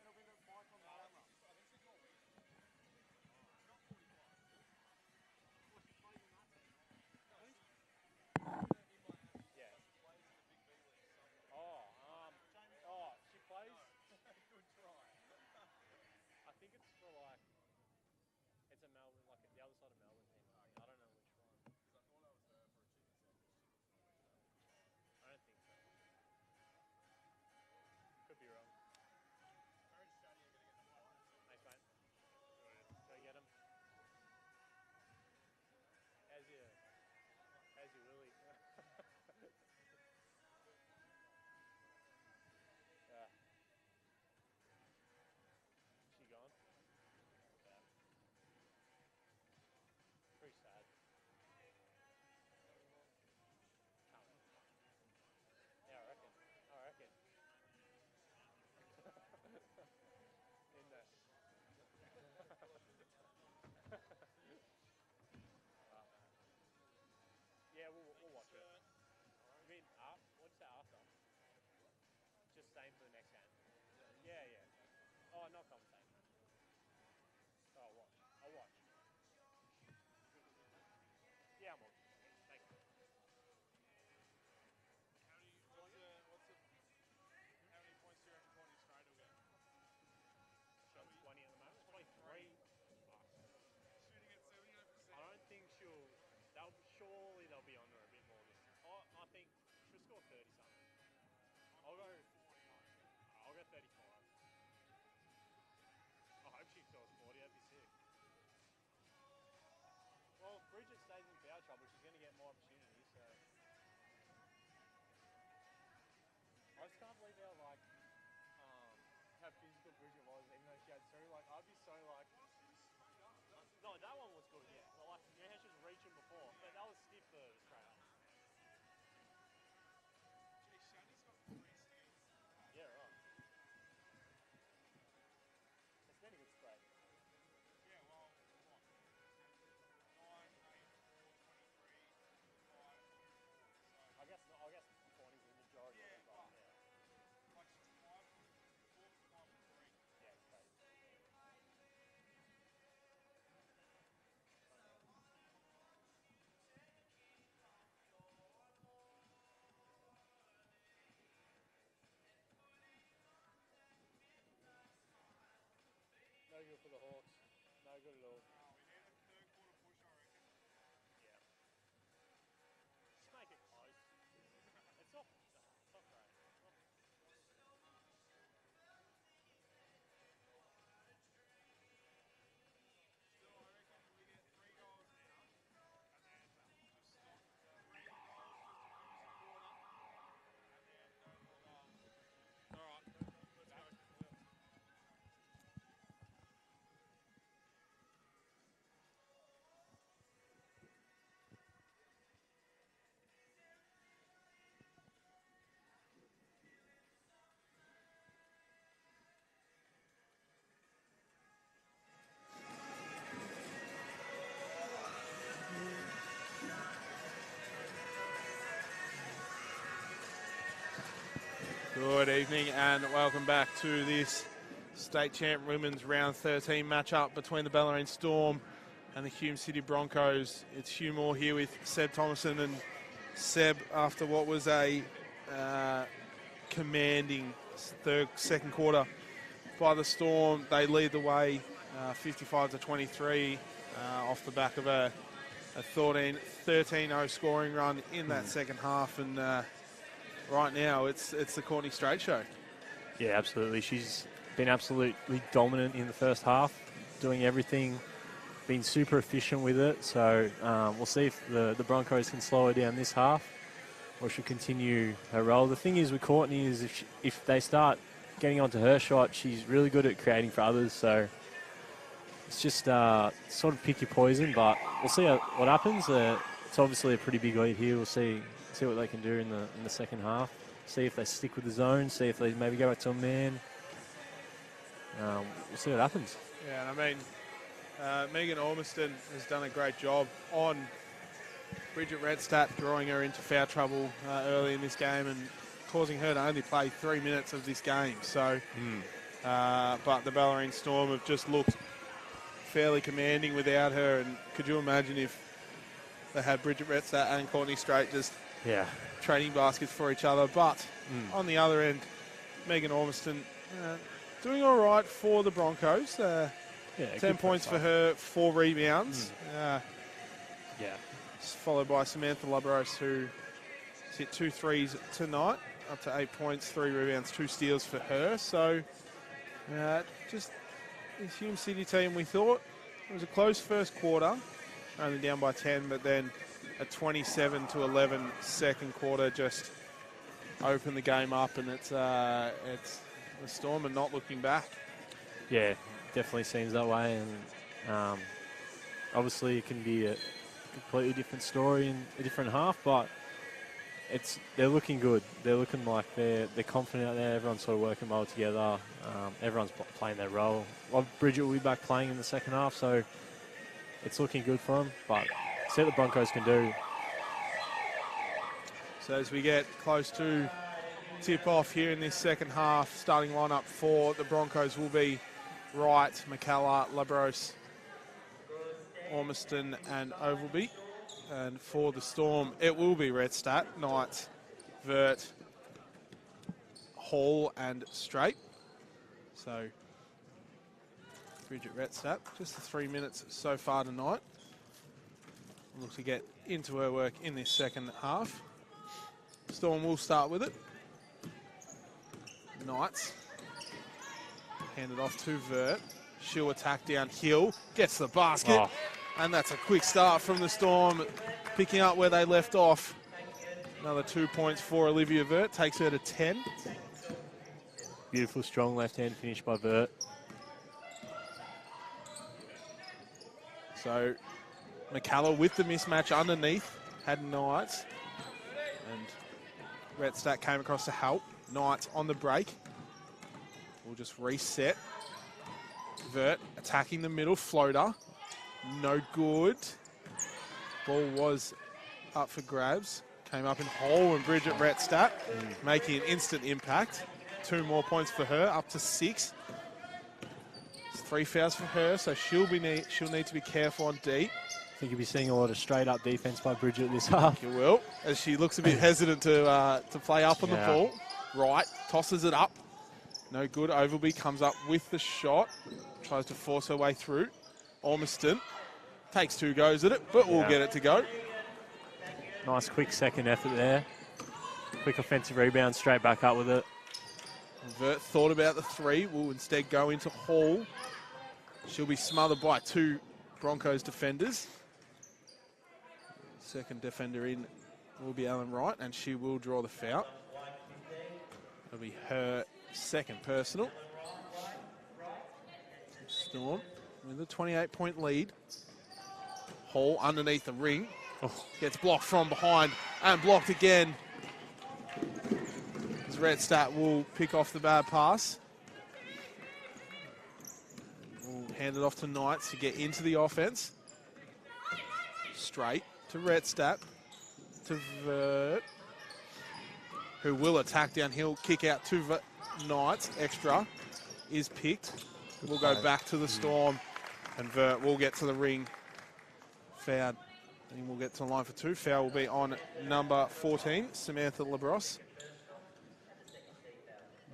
It'll be the mic on the camera. Yeah. She plays. Good try. I think it's for like, it's a Melbourne, like the other side of Melbourne team. I don't know which one. Because I thought I was there for a chicken sandwich. I don't think so. Could be wrong. Courage Shady are going to get the flyers. Thanks, mate. Go get him. How's your Willie? Yeah. She gone? Yeah. Pretty sad. Yeah, I reckon. In there. Yeah, we'll watch it. You mean what'd you say after? Just same for the next game? Yeah. Oh, not commentating. Oh, I'll watch. Yeah, I'm watching. Thank you. How many points do you reckon Port Australia will get? She's on 20 at the moment. 23. Shooting at 78%. I don't think surely they'll be under a bit more this time. I think she'll score 30 something. I'll go 35. I hope she scores 40, that'd be sick. Well, if Bridget stays in foul trouble, she's going to get more opportunities, so. I just can't believe how physical Bridget was, even though she had two. I'd be so no, that one was good, yeah. But how she was reaching before. But that was stiff for Australia. good for the Hawks. No good at all. Yeah. Just make it close. It's not great. Good evening and welcome back to this State Champ Women's Round 13 matchup between the Bellarine Storm and the Hume City Broncos. It's Hume all here with Seb Thomason, and Seb, after what was a commanding second quarter by the Storm, they lead the way 55-23 off the back of a 13-0 scoring run in that second half, and right now it's the Courtney Strait show. Yeah, absolutely. She's been absolutely dominant in the first half, doing everything, been super efficient with it. So we'll see if the Broncos can slow her down this half or she'll continue her role. The thing is with Courtney is if they start getting onto her shot, she's really good at creating for others. So it's just sort of pick your poison, but we'll see what happens. It's obviously a pretty big lead here. We'll see what they can do in the second half. See if they stick with the zone. See if they maybe go back to a man. We'll see what happens. Yeah, and I mean, Megan Ormiston has done a great job on Bridget Redstadt, drawing her into foul trouble early in this game and causing her to only play 3 minutes of this game. So, but the Bellarine Storm have just looked fairly commanding without her. And could you imagine if they had Bridget Redstadt and Courtney Strait just trading baskets for each other? But on the other end, Megan Ormiston doing all right for the Broncos. 10 points for her, 4 rebounds. Followed by Samantha Labros, who hit 2 threes tonight, up to 8 points, 3 rebounds, 2 steals for her. So just this Hume City team, we thought it was a close first quarter, only down by 10, but then a 27-11 second quarter just opened the game up, and it's the Storm are not looking back. Yeah, definitely seems that way, and obviously it can be a completely different story in a different half, but they're looking good. They're looking like they're confident out there. Everyone's sort of working well together. Everyone's playing their role. Well, Bridget will be back playing in the second half, so it's looking good for them, but see what the Broncos can do. So as we get close to tip-off here in this second half, starting lineup for the Broncos will be Wright, McCullough, Labros, Ormiston and Ovalby. And for the Storm, it will be Redstadt, Knight, Vert, Hall and Strait. So Bridget Redstadt, just the 3 minutes so far tonight. Look to get into her work in this second half. Storm will start with it. Knights. Hand it off to Vert. She'll attack downhill. Gets the basket. Oh. And that's a quick start from the Storm, picking up where they left off. Another 2 points for Olivia Vert. Takes her to 10. Beautiful, strong left-hand finish by Vert. So McCullough with the mismatch underneath. Had Knights. And Redstadt came across to help. Knights on the break. We'll just reset. Vert attacking the middle. Floater. No good. Ball was up for grabs. Came up in hole, and Bridget Redstadt making an instant impact. 2 more points for her, up to 6. It's 3 fouls for her, so she'll need to be careful on deep. I think you'll be seeing a lot of straight-up defense by Bridget this half. You will, as she looks a bit hesitant to play up on the ball. Right, tosses it up. No good. Ovalby comes up with the shot. Tries to force her way through. Ormiston takes 2 goes at it, but we'll get it to go. Nice quick second effort there. Quick offensive rebound, straight back up with it. Vert thought about the 3. Will instead go into Hall. She'll be smothered by 2 Broncos defenders. Second defender in will be Ellen Wright, and she will draw the foul. It'll be her second personal. Storm with a 28-point lead. Hall underneath the ring. Gets blocked from behind and blocked again. As Redstadt will pick off the bad pass. We'll hand it off to Knights to get into the offense. Straight to Redstadt. To Vert, who will attack downhill, kick out to Knights. Extra is picked. We'll go back to the Storm, and Vert will get to the ring. Fouled. And we'll get to the line for 2. Foul will be on number 14, Samantha Labrosse.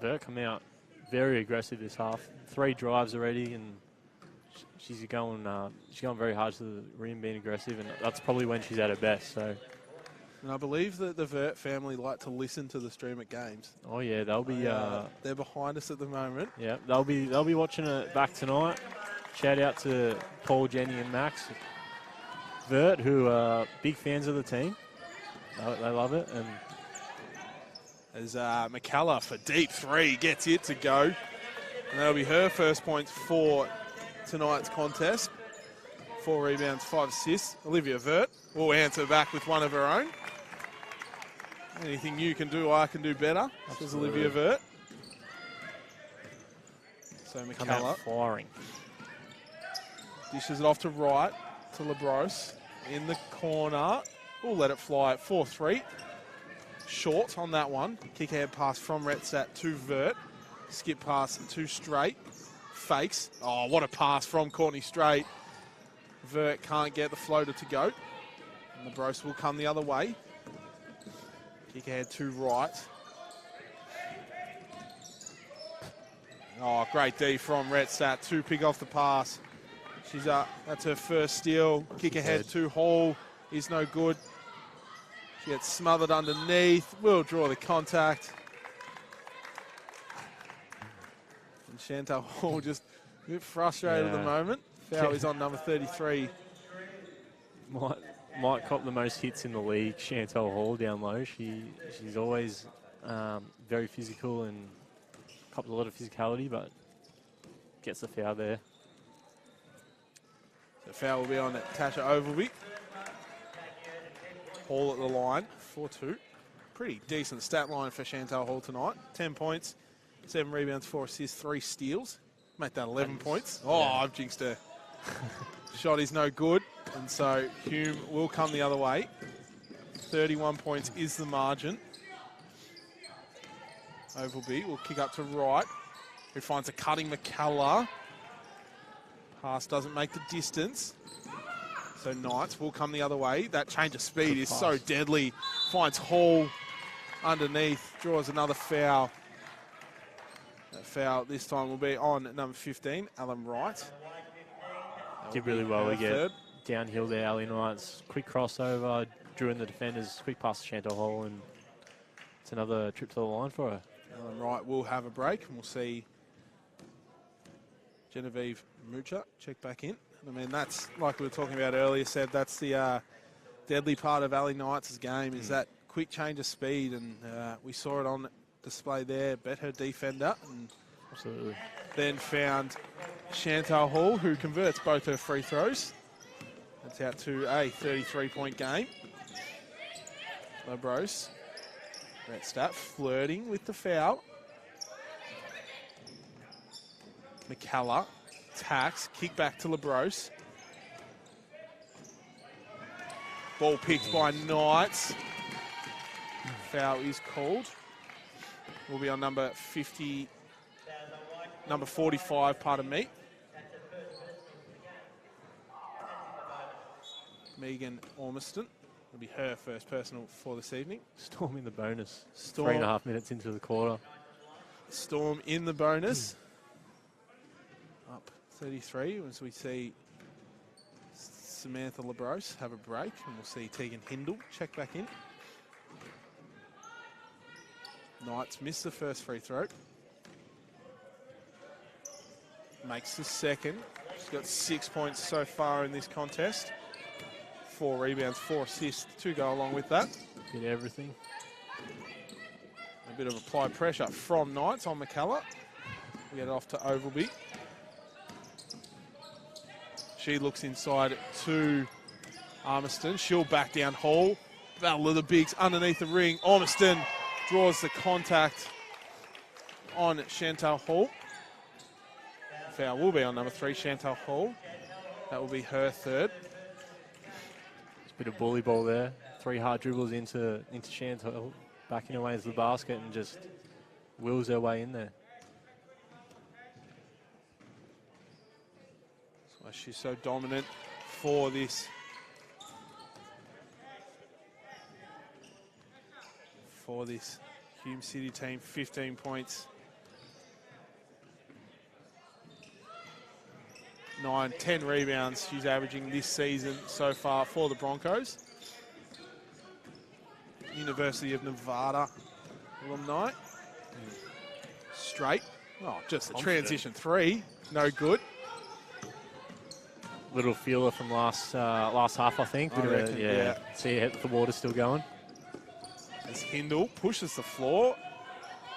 Vert come out very aggressive this half. 3 drives already, and she's going very hard to the rim, being aggressive, and that's probably when she's at her best. So. And I believe that the Vert family like to listen to the stream at games. Oh yeah, they'll be. They're behind us at the moment. Yeah, they'll be watching it back tonight. Shout out to Paul, Jenny, and Max. Vert, who are big fans of the team. They love it. And as McCullough for deep 3 gets it to go, and that'll be her first points for tonight's contest. 4 rebounds, 5 assists. Olivia Vert will answer back with one of her own. Anything you can do, I can do better, says Olivia Vert. So McCullough firing. Dishes it off to right, to Labrosse. In the corner. We'll let it fly at 4-3. Short on that one. Kick ahead pass from Retsat to Vert. Skip pass to Straight. Fakes. Oh, what a pass from Courtney Straight. Vert can't get the floater to go. And Labrosse will come the other way. Kick ahead to right. Oh, great D from Retsat to pick off the pass. She's up. That's her first steal. Kick ahead to Hall is no good. She gets smothered underneath. Will draw the contact. And Chantal Hall just a bit frustrated at the moment. Foul is on number 33. Might cop the most hits in the league, Chantal Hall down low. She's always very physical and cops a lot of physicality, but gets the foul there. The foul will be on Tasha Ovalby. Hall at the line, 4-2. Pretty decent stat line for Chantal Hall tonight. 10 points, 7 rebounds, 4 assists, 3 steals. Make that 11 points. Oh, I've jinxed her. Shot is no good, and so Hume will come the other way. 31 points is the margin. Ovalby will kick up to right, who finds a cutting McCullough. Pass doesn't make the distance. So Knights will come the other way. That change of speed is so deadly. Finds Hall underneath, draws another foul. That foul this time will be on number 15, Alan Wright. Did really well to get downhill there, Ali Knights. Quick crossover, drew in the defenders, quick pass to Chantal Hall, and it's another trip to the line for her. Alan Wright will have a break, and we'll see Genevieve Mucha check back in. I mean, that's, like we were talking about earlier, Seb, that's the deadly part of Ali Knights' game, is that quick change of speed, and we saw it on display there. Bet her defender, and absolutely. Then found Chantal Hall, who converts both her free throws. That's out to a 33-point game. Labrosse, Retstat flirting with the foul. McCullough tacks, kick back to Labrosse. Ball picked by Knights. Foul is called. Will be on number 45, pardon me. Megan Ormiston. It'll be her first personal for this evening. Storm in the bonus. Storm. 3.5 minutes into the quarter. Storm in the bonus. Up 33 as we see Samantha Labros have a break, and we'll see Tegan Hindle check back in. Knights missed the first free throw. Makes the second. She's got 6 points so far in this contest. 4 rebounds, 4 assists to go along with that. Did everything. A bit of applied pressure from Knights on McCullough. We get it off to Ovalby. She looks inside to Armiston. She'll back down Hall. Battle of the bigs underneath the ring. Armiston draws the contact on Chantal Hall. Foul will be on number 3, Chantal Hall. That will be her third. It's a bit of bully ball there. 3 hard dribbles into Chantal, backing away into the basket and just wills her way in there. That's why she's so dominant for this. For this Hume City team, 15 points. 9, 10 rebounds she's averaging this season so far for the Broncos. University of Nevada alumni. Straight. Oh, just a transition 3. No good. Little feeler from last half, I think. I reckon, yeah. See the water's still going. As Hindle pushes the floor.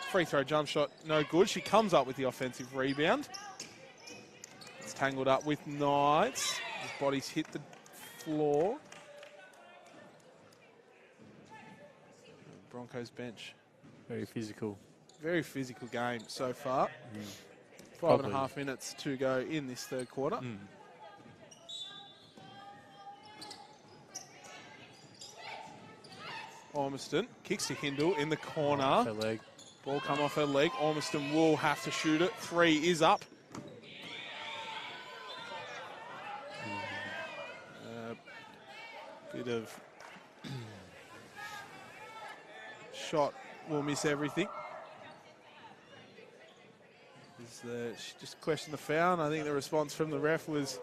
Free throw jump shot, no good. She comes up with the offensive rebound. It's tangled up with Knights. His body's hit the floor. Broncos bench. Very physical. Very physical game so far. 5.5 minutes to go in this third quarter. Ormiston kicks to Hindle in the corner. Her leg. Ball come off her leg. Ormiston will have to shoot it. 3 is up. Bit of shot will miss everything. She just questioned the foul, and I think the response from the ref was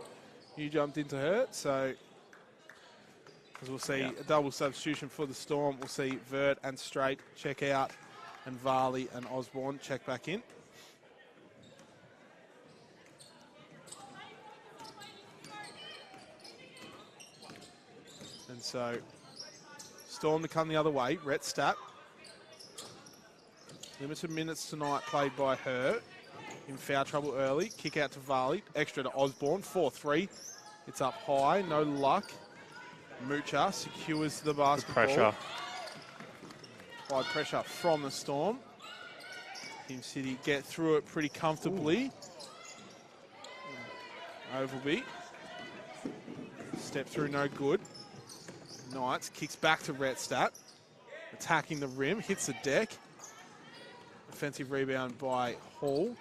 you jumped into her. So, as we'll see, a double substitution for the Storm. We'll see Vert and Straight check out, and Varley and Osborne check back in. And so, Storm to come the other way. Rhett Stapp. Limited minutes tonight played by her. In foul trouble early. Kick out to Varley. Extra to Osborne. 4-3. It's up high. No luck. Mucha secures the basketball. Pressure. Applied pressure from the Storm. Team City get through it pretty comfortably. Ovalby. Step through, no good. Knights kicks back to Retstat. Attacking the rim, hits the deck. Offensive rebound by Hall.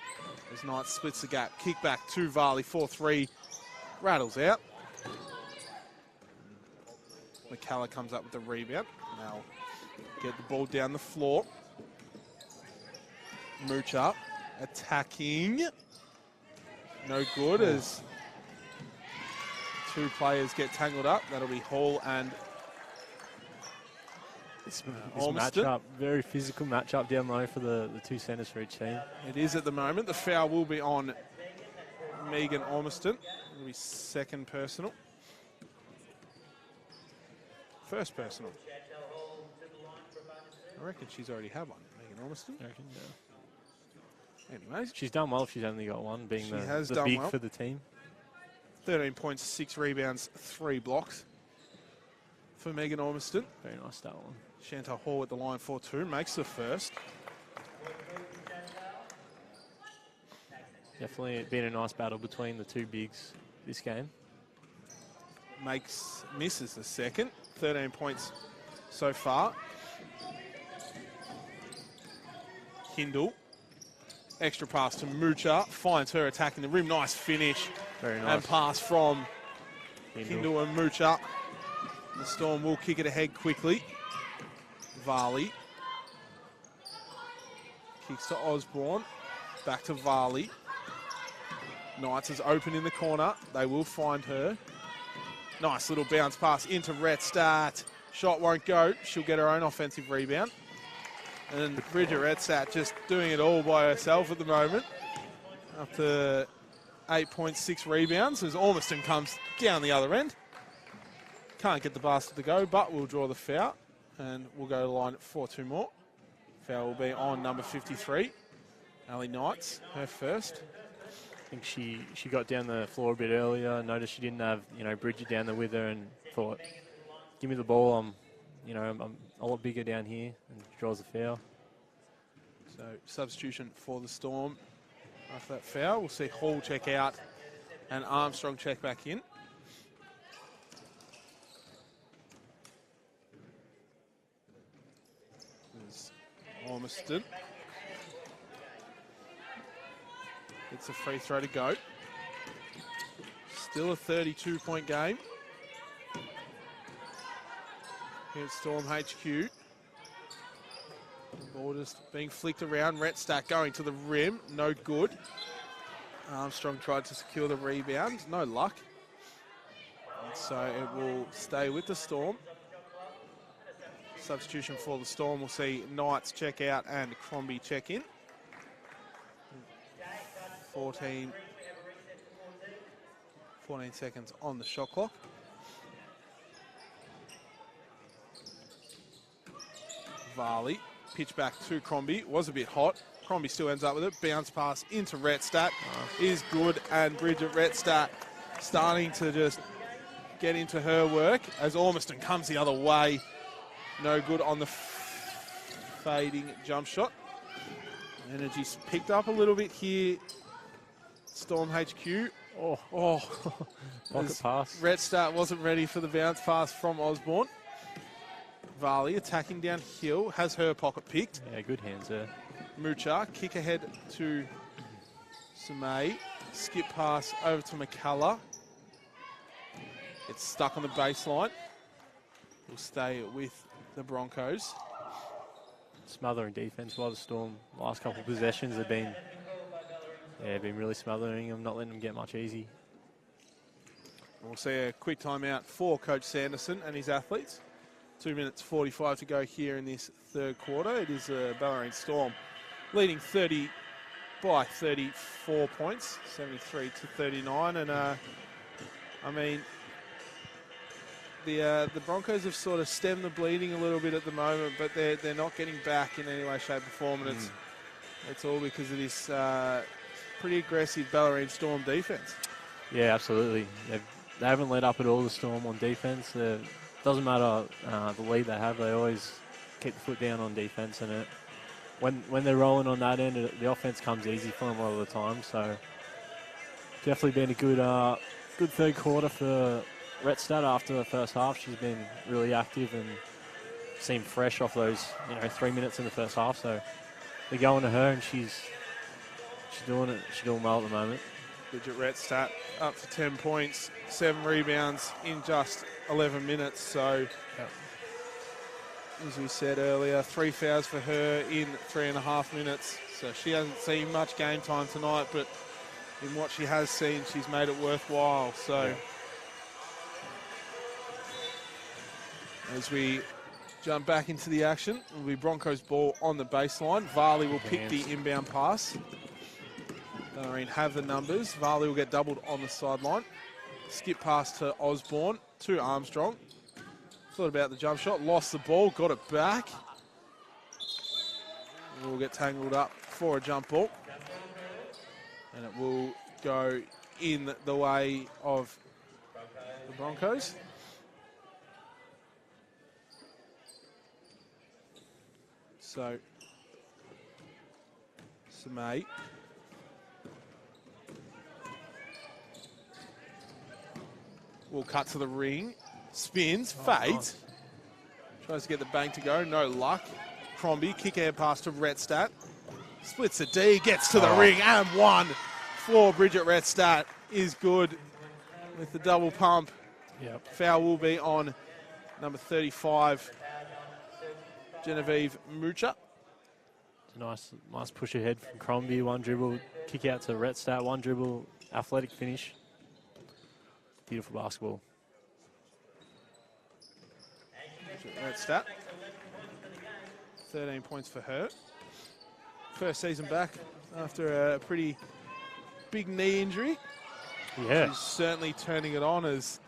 As Knights splits the gap. Kick back to Varley, 4-3. Rattles out. McCullough comes up with the rebound. Now get the ball down the floor. Mucha attacking. No good as 2 players get tangled up. That'll be Hall and This matchup, very physical matchup down low for the 2 centres for each team. It is at the moment. The foul will be on Megan Ormiston. It'll be second personal. First personal. I reckon she's already had one, Megan Ormiston. I reckon, yeah. Anyways, She's done well if she's only got one, being She has the done big well. for the team. 13 points, 6 rebounds, 3 blocks for Megan Ormiston. Very nice that one. Chantal Hall at the line 4-2, makes the first. Definitely been a nice battle between the 2 bigs this game. Misses the second. 13 points so far. Hindle. Extra pass to Mucha. Finds her attacking the rim. Nice finish. Very nice. And pass from Hindle. Hindle and Mucha. The Storm will kick it ahead quickly. Varley. Kicks to Osborne. Back to Varley. Knights is open in the corner. They will find her. Nice little bounce pass into Redstadt. Shot won't go. She'll get her own offensive rebound. And Bridget Redstadt just doing it all by herself at the moment. Up to 8.6 rebounds as Ormiston comes down the other end. Can't get the basket to go, but we'll draw the foul. And we'll go to the line for 2 more. Foul will be on number 53. Ali Knights, her first. I think she got down the floor a bit earlier. Noticed she didn't have, Bridget down there with her, and thought, give me the ball. I'm a lot bigger down here, and draws a foul. So substitution for the Storm. After that foul, we'll see Hall check out and Armstrong check back in. There's Ormiston. It's a free throw to go. Still a 32-point game. Here at Storm HQ. Ball just being flicked around. Redstadt going to the rim. No good. Armstrong tried to secure the rebound. No luck. And so it will stay with the Storm. Substitution for the Storm. We'll see Knights check out and Crombie check in. 14 seconds on the shot clock. Varley, pitch back to Crombie, was a bit hot. Crombie still ends up with it. Bounce pass into Redstadt is good, and Bridget Redstadt starting to just get into her work as Ormiston comes the other way. No good on the fading jump shot. Energy's picked up a little bit here. Storm HQ. Oh. Pocket pass. Redstadt wasn't ready for the bounce pass from Osborne. Varley attacking downhill, has her pocket picked. Yeah, good hands there. Mucha, kick ahead to Sumay. Skip pass over to McCullough. It's stuck on the baseline. We'll stay with the Broncos. Smothering defense by the Storm. Last couple of possessions have been really smothering them, not letting them get much easy. We'll see a quick timeout for Coach Sanderson and his athletes. 2 minutes 45 to go here in this third quarter. It is a Bellarine Storm leading 30 by 34 points, 73 to 39. And the Broncos have sort of stemmed the bleeding a little bit at the moment, but they're not getting back in any way, shape, or form. And it's all because of this pretty aggressive Bellarine Storm defense. Yeah, absolutely. They haven't let up at all, the Storm, on defense. Doesn't matter the lead they have, they always keep the foot down on defense, and when they're rolling on that end, the offense comes easy for them a lot of the time. So definitely been a good third quarter for Redstadt after the first half. She's been really active and seemed fresh off those 3 minutes in the first half. So they're going to her, and she's doing it. She's doing well at the moment. Bridget Redstadt up to 10 points, 7 rebounds in just 11 minutes. So, as we said earlier, 3 fouls for her in 3.5 minutes. So she hasn't seen much game time tonight, but in what she has seen, she's made it worthwhile. So, as we jump back into the action, it will be Broncos ball on the baseline. Varley will pick the inbound pass. Bellarine have the numbers. Varley will get doubled on the sideline. Skip pass to Osborne, to Armstrong. Thought about the jump shot, lost the ball, got it back. We'll get tangled up for a jump ball. And it will go in the way of the Broncos. So, Samay. Will cut to the ring, spins, fades. Tries to get the bank to go, no luck. Crombie, kick air pass to Redstadt. Splits the D, gets to the ring, and one for Bridget Redstadt is good with the double pump. Yep. Foul will be on number 35, Genevieve Mucha. Nice push ahead from Crombie. One dribble, kick out to Retstadt. One dribble, athletic finish. Beautiful basketball. Stat. 13 points for her. First season back after a pretty big knee injury. Yeah. She's certainly turning it on as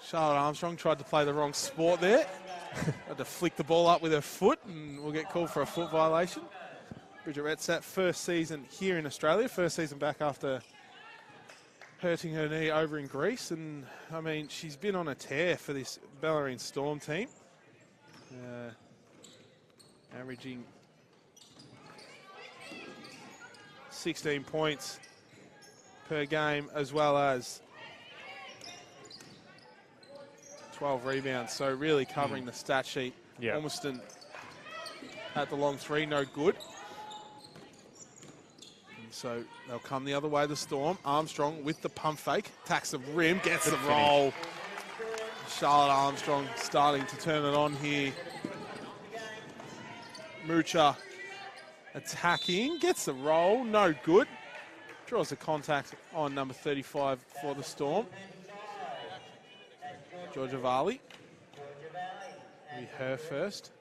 Charlotte Armstrong tried to play the wrong sport there. Had to flick the ball up with her foot and we'll get called for a foot violation. Bridget Retsat, first season here in Australia, first season back after hurting her knee over in Greece. And, I mean, she's been on a tear for this Bellarine Storm team. Averaging 16 points per game as well as 12 rebounds. So really covering the stat sheet. Yeah. Ormiston at the long three, no good. And so they'll come the other way, the Storm. Armstrong with the pump fake, attacks the rim, gets the roll. Charlotte Armstrong starting to turn it on here. Mucha attacking, gets the roll, no good. Draws the contact on number 35 for the Storm. Georgia Varley. Be her first.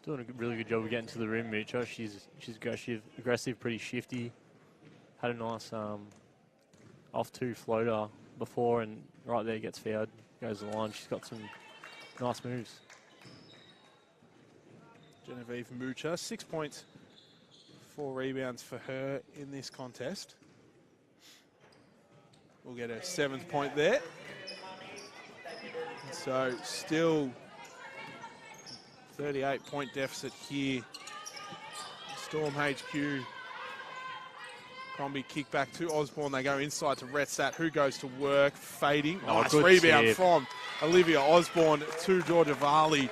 Doing a really good job of getting to the rim, Mucha. She's aggressive, pretty shifty. Had a nice off two floater before, and right there gets fouled. Goes to the line. She's got some nice moves. Genevieve Mucha, 6 points, 4 rebounds for her in this contest. We'll get her 7th point there. So still 38-point deficit here. Storm HQ. Crombie kick back to Osborne. They go inside to Retsat, who goes to work, fading. Nice rebound from Olivia Osborne to Georgia Varley.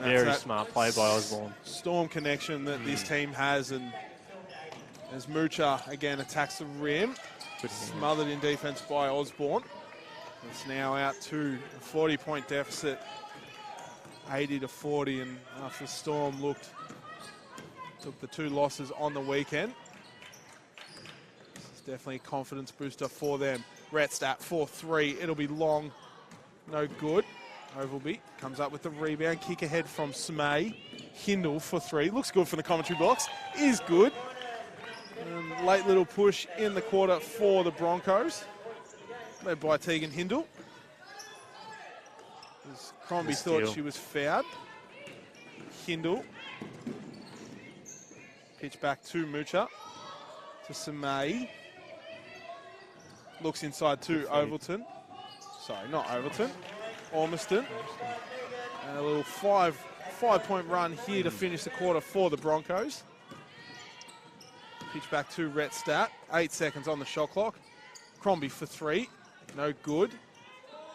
Very smart play by Osborne. Storm connection that this team has, and as Mucha again attacks the rim, smothered in defense by Osborne. It's now out to a 40-point deficit, 80-40, and after the Storm took the 2 losses on the weekend, it's definitely a confidence booster for them. Retstat 4-3, it'll be long, no good. Ovalby comes up with the rebound, kick ahead from Smay. Hindle for 3, looks good from the commentary box, is good. And late little push in the quarter for the Broncos, led by Tegan Hindle. As Crombie thought she was fouled. Hindle. Pitch back to Mucha. To Samay. Looks inside to Overton. Sorry, not Overton. Ormiston. And a little five-point run here to finish the quarter for the Broncos. Pitch back to Retstat. 8 seconds on the shot clock. Crombie for 3. No good.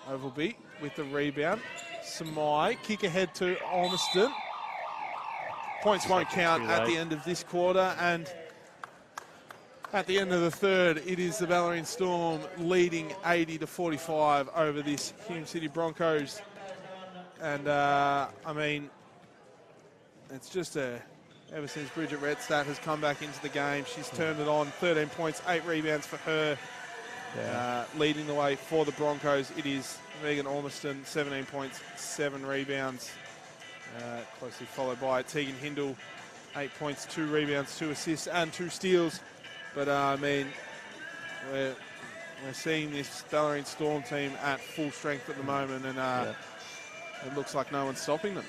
Ovalby with the rebound. Samai, kick ahead to Ormiston. Points won't count at the end of this quarter, and at the end of the third, it is the Bellarine Storm leading 80-45 over this Hume City Broncos. And I mean, it's just ever since Bridget Retstat has come back into the game, she's turned it on. 13 points, 8 rebounds for her. Yeah. Leading the way for the Broncos, it is Megan Ormiston, 17 points, 7 rebounds. Closely followed by Tegan Hindle, 8 points, 2 rebounds, 2 assists and 2 steals. But I mean, we're seeing this Bellarine Storm team at full strength at the moment, and it looks like no one's stopping them.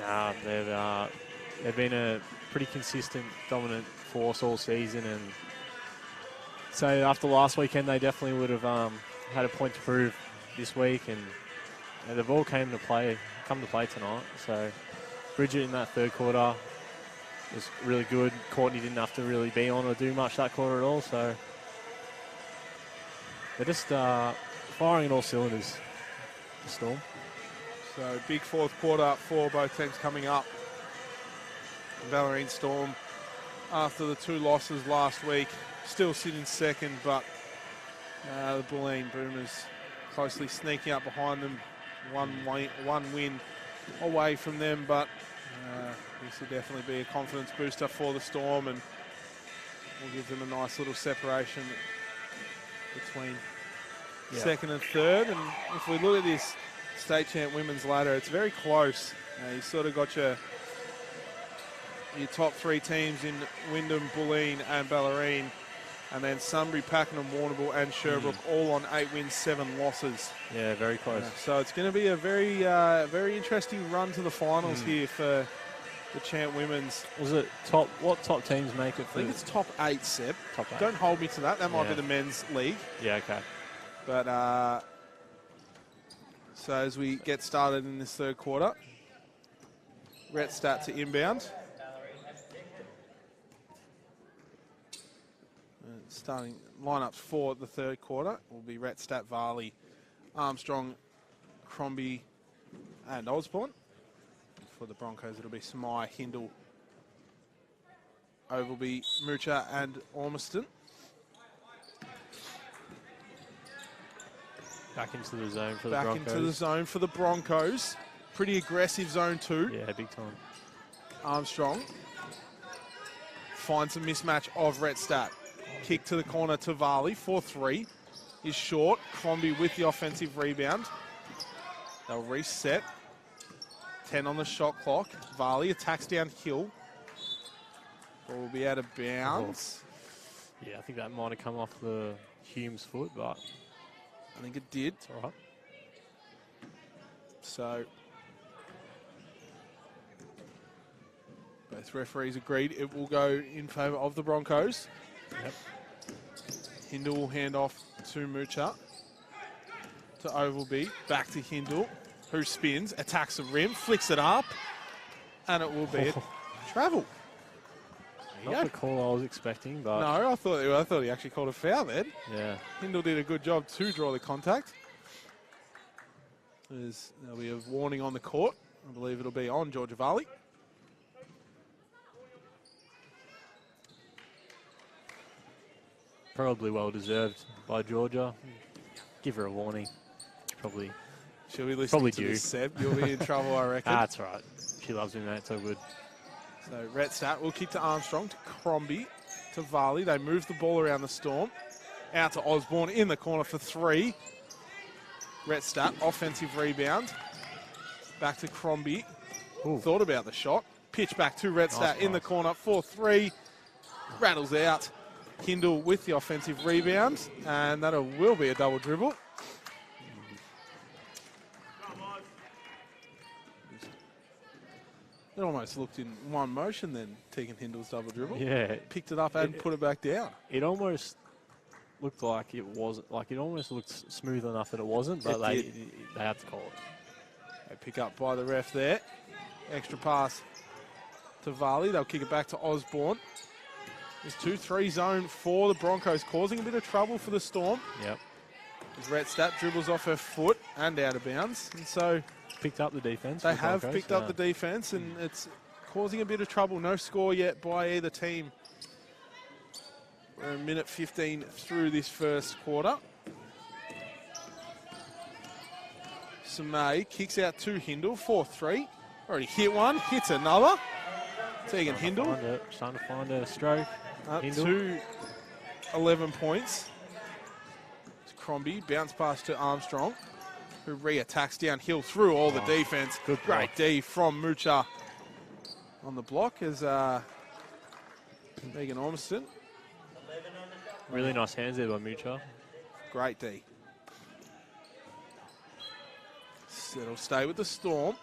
Nah, they've been a pretty consistent, dominant force all season, and so after last weekend, they definitely would have had a point to prove this week, and they've all come to play tonight. So Bridget in that third quarter was really good. Courtney didn't have to really be on or do much that quarter at all. So they're just firing at all cylinders, the Storm. So big fourth quarter for both teams coming up. Bellarine Storm, after the 2 losses last week, still sitting second, but the Bulleen Boomers closely sneaking up behind them. One win away from them, but This will definitely be a confidence booster for the Storm, and will give them a nice little separation between second and third. And if we look at this state champ women's ladder, it's very close. You sort of got your top three teams in Wyndham, Bulleen and Bellarine, and then Sunbury, Pakenham, Warrnambool and Sherbrooke all on 8 wins, 7 losses. Yeah, very close. So it's going to be a very, very interesting run to the finals here for the champ women's. Was it top? What top teams make it? I think it's top 8, Seb. Top 8. Don't hold me to that. That might be the men's league. Yeah, okay. But so as we get started in this third quarter, Rhett Stat to inbound. Starting lineups for the third quarter will be Rhett Stat, Varley, Armstrong, Crombie and Osborne. For the Broncos, it'll be Samai, Hindle, Ovalby, Mucha and Ormiston. Back into the zone for the Broncos. Back into the zone for the Broncos. Pretty aggressive zone too. Yeah, big time. Armstrong finds a mismatch of Rhett Stat. Kick to the corner to Varley, 4-3. Is short. Crombie with the offensive rebound. They'll reset. 10 on the shot clock. Varley attacks downhill. Ball will be out of bounds. Yeah, I think that might have come off the Hume's foot, but I think it did. it's all right. So both referees agreed it will go in favour of the Broncos. Yep. Hindle will hand off to Mucha. To Ovalby. Back to Hindle, who spins, attacks the rim, flicks it up, and it will be a travel. Not the call I was expecting, but No, I thought he actually called a foul then. yeah. Hindle did a good job to draw the contact. There'll be a warning on the court. I believe it'll be on Georgia Varley. Probably well deserved by Georgia. Give her a warning. Probably. She'll be listening Probably to due. this, Seb. You'll be in trouble, I reckon. That's right. She loves me, mate. It's all good. So Rhett Stat will kick to Armstrong, to Crombie, to Varley. They move the ball around the Storm. Out to Osborne in the corner for 3. Rhett Stat, offensive rebound. Back to Crombie. Ooh. Thought about the shot. Pitch back to Rhett Stat in the corner for 3. Rattles out. Hindle with the offensive rebound. And that will be a double dribble. It almost looked in one motion then, Tegan Hindle's double dribble. Yeah. Picked it up and put it back down. It almost looked like it wasn't. Like it almost looked smooth enough that it wasn't, but they had to call it. They pick up by the ref there. Extra pass to Varley. They'll kick it back to Osborne. There's 2-3 zone for the Broncos, causing a bit of trouble for the Storm. Yep. As Rhett Stat dribbles off her foot and out of bounds. And so Picked up the defense. they for the have Broncos, picked up the defense, and it's causing a bit of trouble. No score yet by either team. We're a minute 15 through this first quarter. Samay kicks out to Hindle, 4-3. Already hit one, hits another. Tegan Hindle Starting to find a stroke. up Hindle. to 11 points. It's Crombie, bounce pass to Armstrong, who re-attacks downhill through all the defense. Good Great block. D from Mucha on the block as Megan Ormiston. Really nice hands there by Mucha. Great D. So it'll stay with the Storm.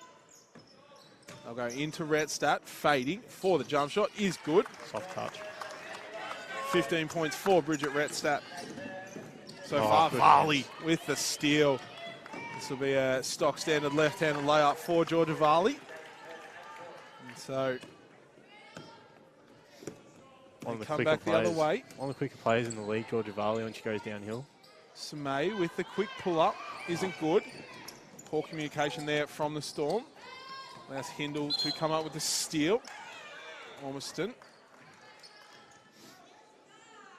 They'll go into Rhett Stat, fading for the jump shot. Is good. Soft touch. 15 points for Bridget Rhett Stat. So Oh, far, good Varley with the steal. This will be a stock standard left-handed layup for Georgia Varley. And so One of the come quicker back the other players. way. One of the quicker players in the league, Georgia Varley, when she goes downhill. Samay with the quick pull-up isn't good. Poor communication there from the Storm. Allows Hindle to come up with the steal. Ormiston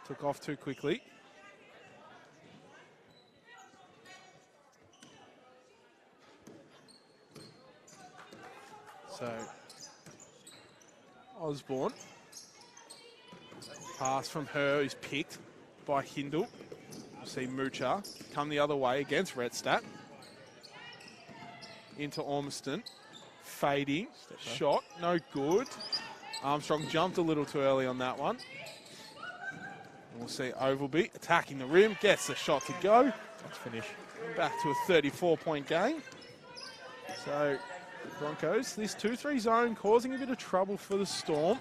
took off too quickly. So Osborne. Pass from her is picked by Hindle. We'll see Mucha come the other way against Redstadt. Into Ormiston. Fading. Shot. No good. Armstrong jumped a little too early on that one. And we'll see Ovalby attacking the rim. Gets the shot to go. Let's finish. Back to a 34-point game. So, Broncos, this 2-3 zone causing a bit of trouble for the Storm.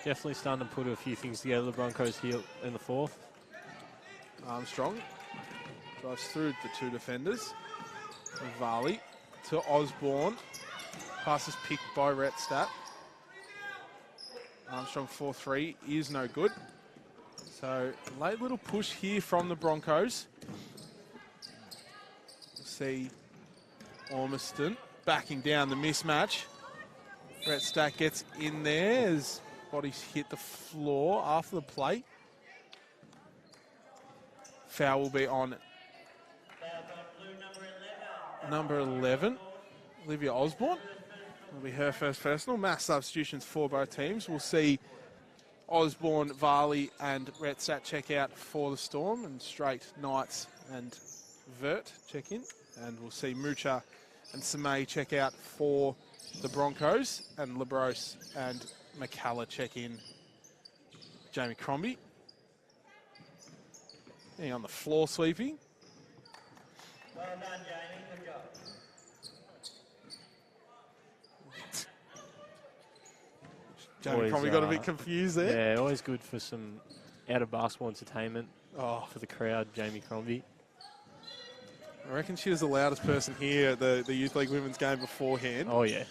Definitely starting to put a few things together, the Broncos here in the fourth. Armstrong drives through the two defenders. Varley to Osborne. Pass is picked by Redstadt. Armstrong 4-3 is no good. So, late little push here from the Broncos. See Ormiston backing down the mismatch. Redstadt gets in there as bodies hit the floor after the play. Foul will be on number 11, Olivia Osborne. Will be her first personal. Mass substitutions for both teams. We'll see Osborne, Varley and Redstadt check out for the Storm, and straight Knights and Vert check in. And we'll see Mucha and Samay check out for the Broncos, and Labros and McCullough check in. Jamie Crombie. Being on the floor sweeping. Well done, Jamie. Good job. Jamie Always, Crombie got a bit confused there. Yeah, always good for some out-of-basketball entertainment for the crowd, Jamie Crombie. I reckon she was the loudest person here at the Youth League Women's game beforehand. Oh, yeah.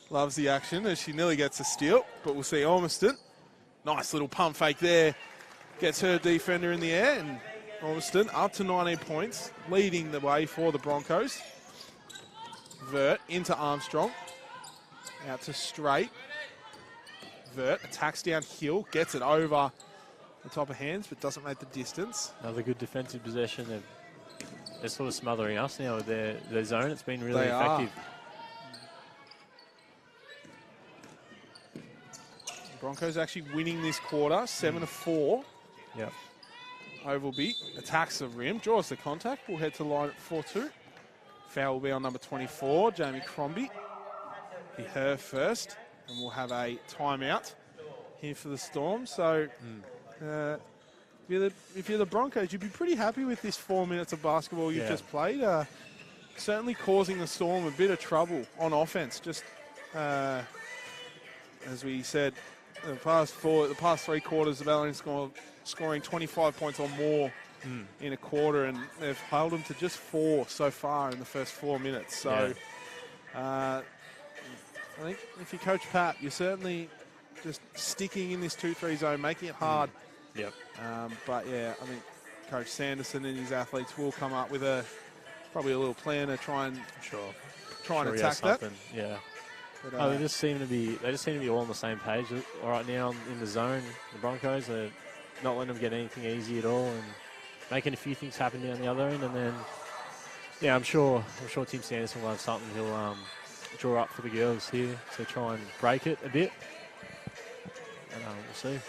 Loves the action as she nearly gets a steal, but we'll see Ormiston. Nice little pump fake there. Gets her defender in the air, and Ormiston up to 19 points, leading the way for the Broncos. Vert into Armstrong. Out to Straight. Vert attacks downhill, gets it over the top of hands, but doesn't make the distance. Another good defensive possession. They're sort of smothering us now with their zone. It's been really They effective. Broncos actually winning this quarter, 7-4. Yep. Ovalby attacks the rim, draws the contact. We'll head to the line at 4-2. Foul will be on number 24, Jamie Crombie. Be her first, and we'll have a timeout here for the Storm. So, if you're the Broncos, you'd be pretty happy with this 4 minutes of basketball you've just played. Certainly causing the Storm a bit of trouble on offense. Just as we said, the past three quarters, the Bellarine scoring 25 points or more in a quarter, and they've held them to just 4 so far in the first 4 minutes. So I think if you coach Pat, you're certainly just sticking in this 2-3 zone, making it hard. Yep. But yeah, I think Coach Sanderson and his athletes will come up with probably a little plan to try and attack that. Yeah. But, they just seem to be all on the same page right now in the zone. The Broncos, they're not letting them get anything easy at all, and making a few things happen down the other end. And then, yeah, I'm sure Tim Sanderson will have something he'll draw up for the girls here to try and break it a bit. And we'll see.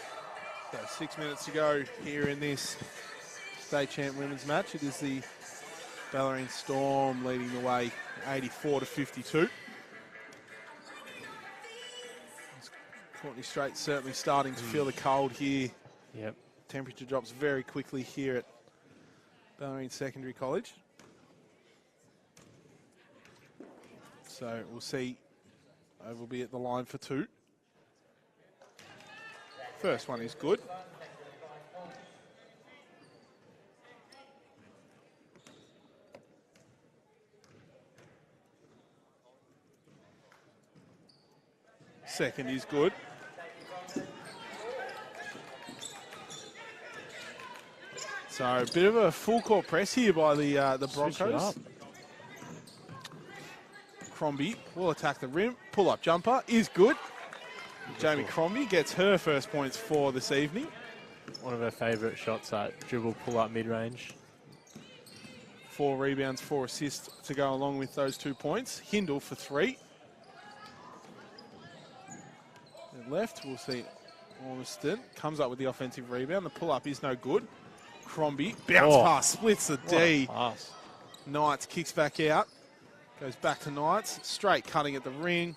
So 6 minutes to go here in this state champ women's match. It is the Bellarine Storm leading the way, 84-52. Courtney Strait certainly starting to feel the cold here. Yep. Temperature drops very quickly here at Bellarine Secondary College. So we'll see. Will be at the line for 2. First one is good. Second is good. So a bit of a full court press here by the Broncos. Crombie will attack the rim. Pull-up jumper is good. Jamie Crombie gets her first points for this evening. One of her favourite shots, that dribble pull-up mid-range. 4 rebounds, 4 assists to go along with those 2 points. Hindle for 3. left. We'll see Ormiston comes up with the offensive rebound. The pull-up is no good. Crombie, bounce pass, splits the D. Pass. Knights kicks back out. Goes back to Knights. Straight cutting at the ring.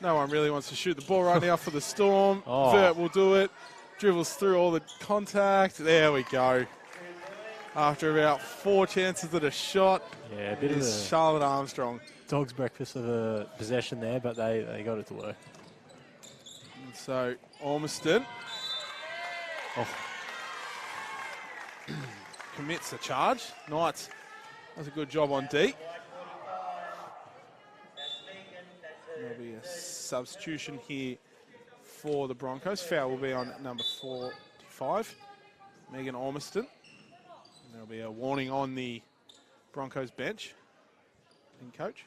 No one really wants to shoot the ball right now for the Storm. Oh. Vert will do it. Dribbles through all the contact. There we go. After about 4 chances at a shot, Yeah, a bit of is a Charlotte Armstrong. dog's breakfast of a possession there, but they got it to work. And so Ormiston commits the charge. Knights does a good job on D. There'll be a substitution here for the Broncos. Foul will be on number 45, Megan Ormiston. And there'll be a warning on the Broncos bench and coach.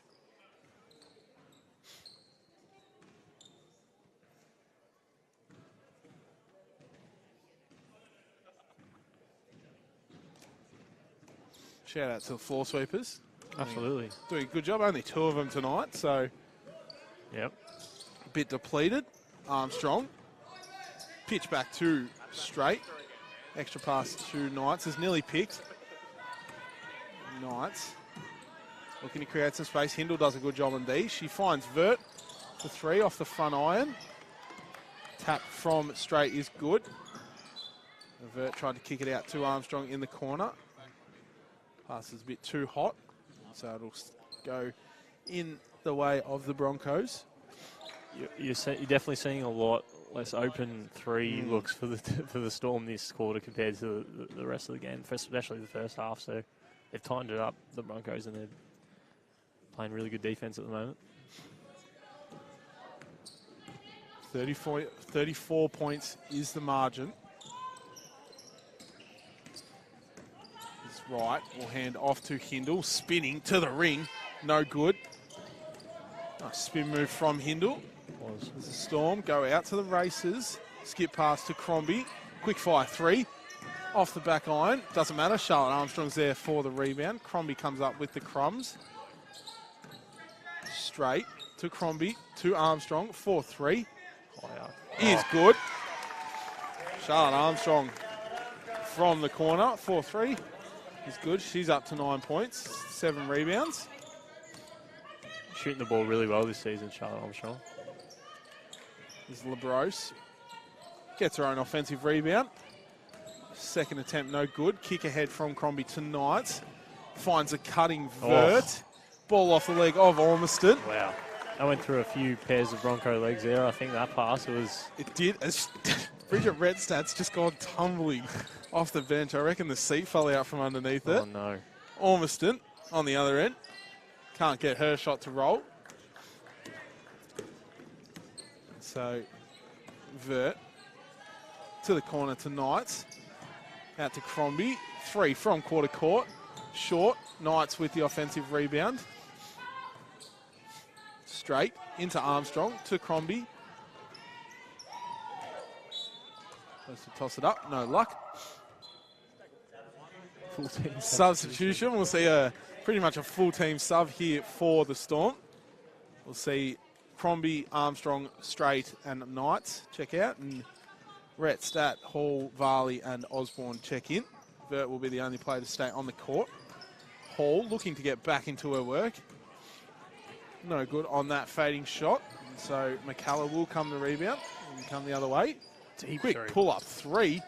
Shout out to the floor sweepers. Absolutely. Doing a good job. Only 2 of them tonight, so Yep. a bit depleted. Armstrong. Pitch back to Straight. Extra pass to Knights is nearly picked. Knights looking to create some space. Hindle does a good job on D. She finds Vert for 3 off the front iron. Tap from Straight is good. Vert tried to kick it out to Armstrong in the corner. Pass is a bit too hot, so it'll go in the way of the Broncos. You're definitely seeing a lot less open 3 looks for the Storm this quarter compared to the rest of the game, especially the first half. So they've tightened it up, the Broncos, and they're playing really good defense at the moment. 34 points is the margin. It's right. We'll hand off to Hindle. Spinning to the ring. No good. Nice spin move from Hindle. There's a Storm. Go out to the races. Skip pass to Crombie. Quick fire 3. Off the back iron. Doesn't matter. Charlotte Armstrong's there for the rebound. Crombie comes up with the crumbs. Straight to Crombie. To Armstrong. 4-3. Is good. Charlotte Armstrong from the corner. 4-3 is good. She's up to 9 points. 7 rebounds. Shooting the ball really well this season, Charlotte Armstrong. Is LeBrose. Gets her own offensive rebound. Second attempt, no good. Kick ahead from Crombie to Knights. Finds a cutting Vert. Ball off the leg of Ormiston. Wow. I went through a few pairs of Bronco legs there. I think that pass was... It did. As Bridget Redstad's just gone tumbling off the bench. I reckon the seat fell out from underneath it. Oh, no. Ormiston on the other end. Can't get her shot to roll. So, Vert to the corner to Knights. Out to Crombie. 3 from quarter court. Short. Knights with the offensive rebound. Straight into Armstrong to Crombie. Supposed to toss it up. No luck. Full team Substitution. We'll see pretty much a full team sub here for the Storm. We'll see Crombie, Armstrong, Straight, and Knights check out. And Rhett, Stat, Hall, Varley, and Osborne check in. Vert will be the only player to stay on the court. Hall looking to get back into her work. No good on that fading shot. And so McCullough will come the rebound and come the other way. Deep Quick 3. pull-up 3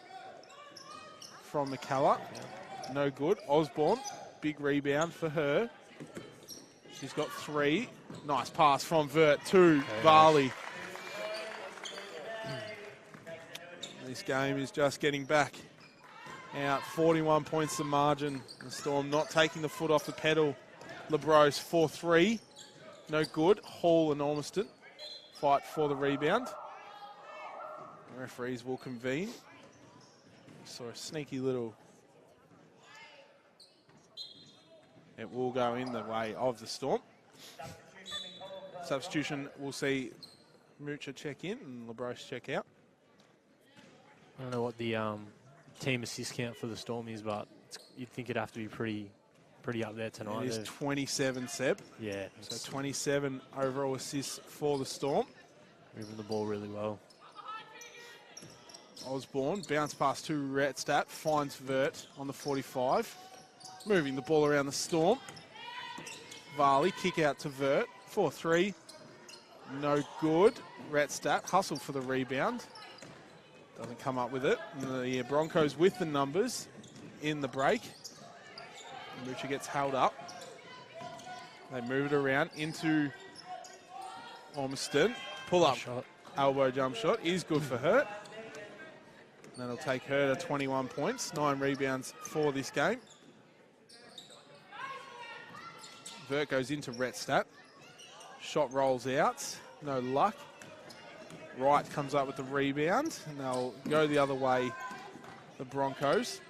from McCullough. No good. Osborne, big rebound for her. She's got 3. Nice pass from Vert to Varley. This game is just getting back out. 41 points the margin. The Storm not taking the foot off the pedal. LeBrose 4-3. No good. Hall and Ormiston fight for the rebound. The referees will convene. Saw a sneaky little... It will go in the way of the Storm. Substitution, we'll see Mucha check in and LeBrose check out. I don't know what the team assist count for the Storm is, but you'd think it'd have to be pretty up there tonight. It is 27, Seb. Yeah. So 27 overall assists for the Storm. Moving the ball really well. Osborne, bounce pass to Retstat, finds Vert on the 45. Moving the ball around the Storm. Varley, kick out to Vert, 4-3. No good. Retstat, hustle for the rebound. Doesn't come up with it. And the Broncos with the numbers in the break. Mucha gets held up. They move it around into Ormiston. Pull up, Shot. elbow jump shot is good for her. That'll take her to 21 points, 9 rebounds for this game. Vert goes into Retstat. Shot rolls out, no luck. Wright comes up with the rebound, and they'll go the other way, the Broncos.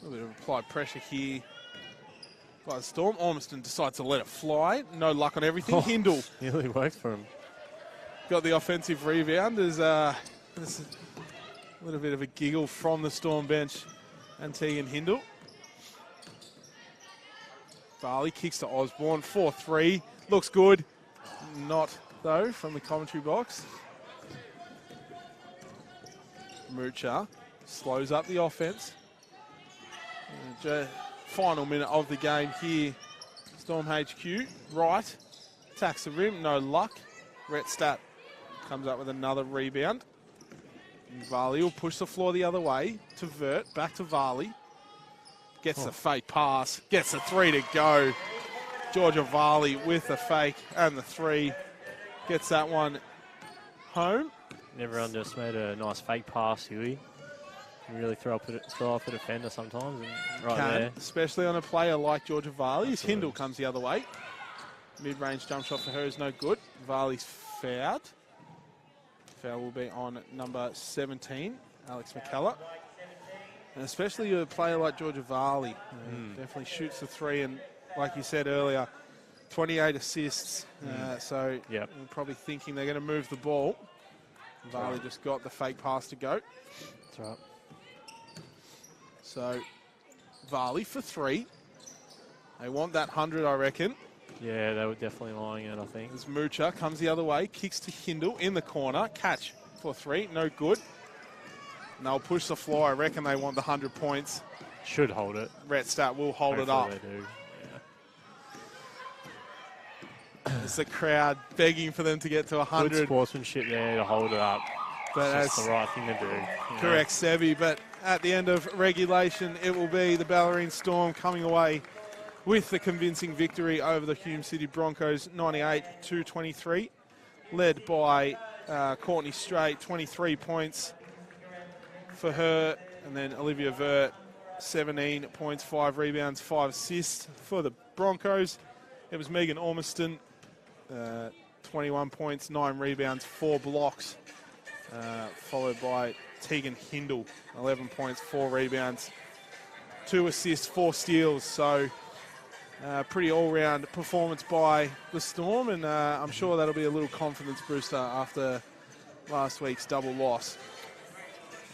A little bit of applied pressure here by the Storm. Ormiston decides to let it fly. No luck on everything. Oh. Hindle Nearly worked for him. got the offensive rebound. There's a little bit of a giggle from the Storm bench and Tegan Hindle. Barley kicks to Osborne, 4-3. Looks good. Not, though, from the commentary box. Mucha slows up the offense. Final minute of the game here. Storm HQ, Wright attacks the rim, no luck. Retstat comes up with another rebound. And Varley will push the floor the other way to Vert, back to Varley. Gets the fake pass, gets the 3 to go. Georgia Varley with the fake and the 3. Gets that one home. Never underestimate a nice fake pass, Huey. Can really throw off a defender sometimes. And right there. Especially on a player like Georgia Varley. Absolutely. Hindle comes the other way. Mid-range jump shot for her is no good. Varley's fouled. Foul will be on number 17, Alex McKellar. And especially a player like Georgia Varley. Definitely shoots the 3, and like you said earlier, 28 assists. So you're probably thinking they're going to move the ball. Varley just got the fake pass to go. That's right. So Varley for 3. They want that 100, I reckon. Yeah, they were definitely lying it, I think. As Mucha comes the other way, kicks to Hindle in the corner. Catch for 3, no good. And they'll push the floor. I reckon they want the 100 points. Should hold it. Retstat will hold it up. Hopefully they do. It's the crowd begging for them to get to Good 100. sportsmanship there to hold it up. But That's as the right thing to do. you know. correct, Sebi. But at the end of regulation, it will be the Bellarine Storm coming away with the convincing victory over the Hume City Broncos, 98-23, led by Courtney Strait, 23 points for her, and then Olivia Vert, 17 points, 5 rebounds, 5 assists for the Broncos. It was Megan Ormiston, 21 points, 9 rebounds, 4 blocks, followed by Tegan Hindle, 11 points, 4 rebounds, 2 assists, 4 steals. So pretty all-round performance by the Storm, and I'm sure that'll be a little confidence booster after last week's double loss.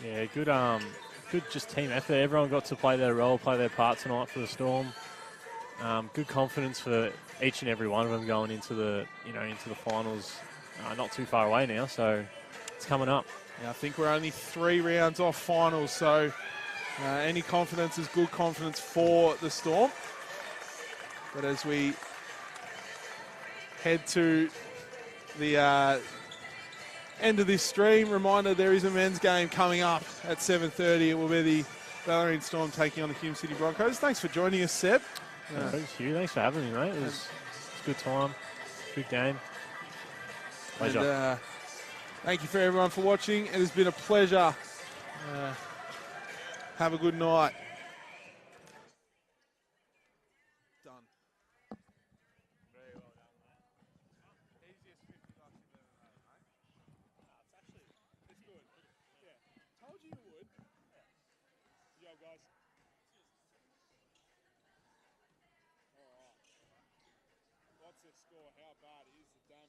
Yeah, good just team effort. Everyone got to play their role, play their part tonight for the Storm. Good confidence for each and every one of them going into the finals. Not too far away now, so it's coming up. Yeah, I think we're only 3 rounds off finals, so any confidence is good confidence for the Storm. But as we head to the end of this stream, reminder there is a men's game coming up at 7:30. It will be the Bellarine Storm taking on the Hume City Broncos. Thanks for joining us, Seb. Thanks, Hugh. Thanks for having me, mate. It was a good time, good game. Pleasure. And, thank you for everyone for watching. It has been a pleasure. Have a good night. Done. Very well done, mate. Easiest $50 you've ever made, mate. It's good. Yeah. Told you you would. Good job, guys. All right. What's the score? How bad is the damage?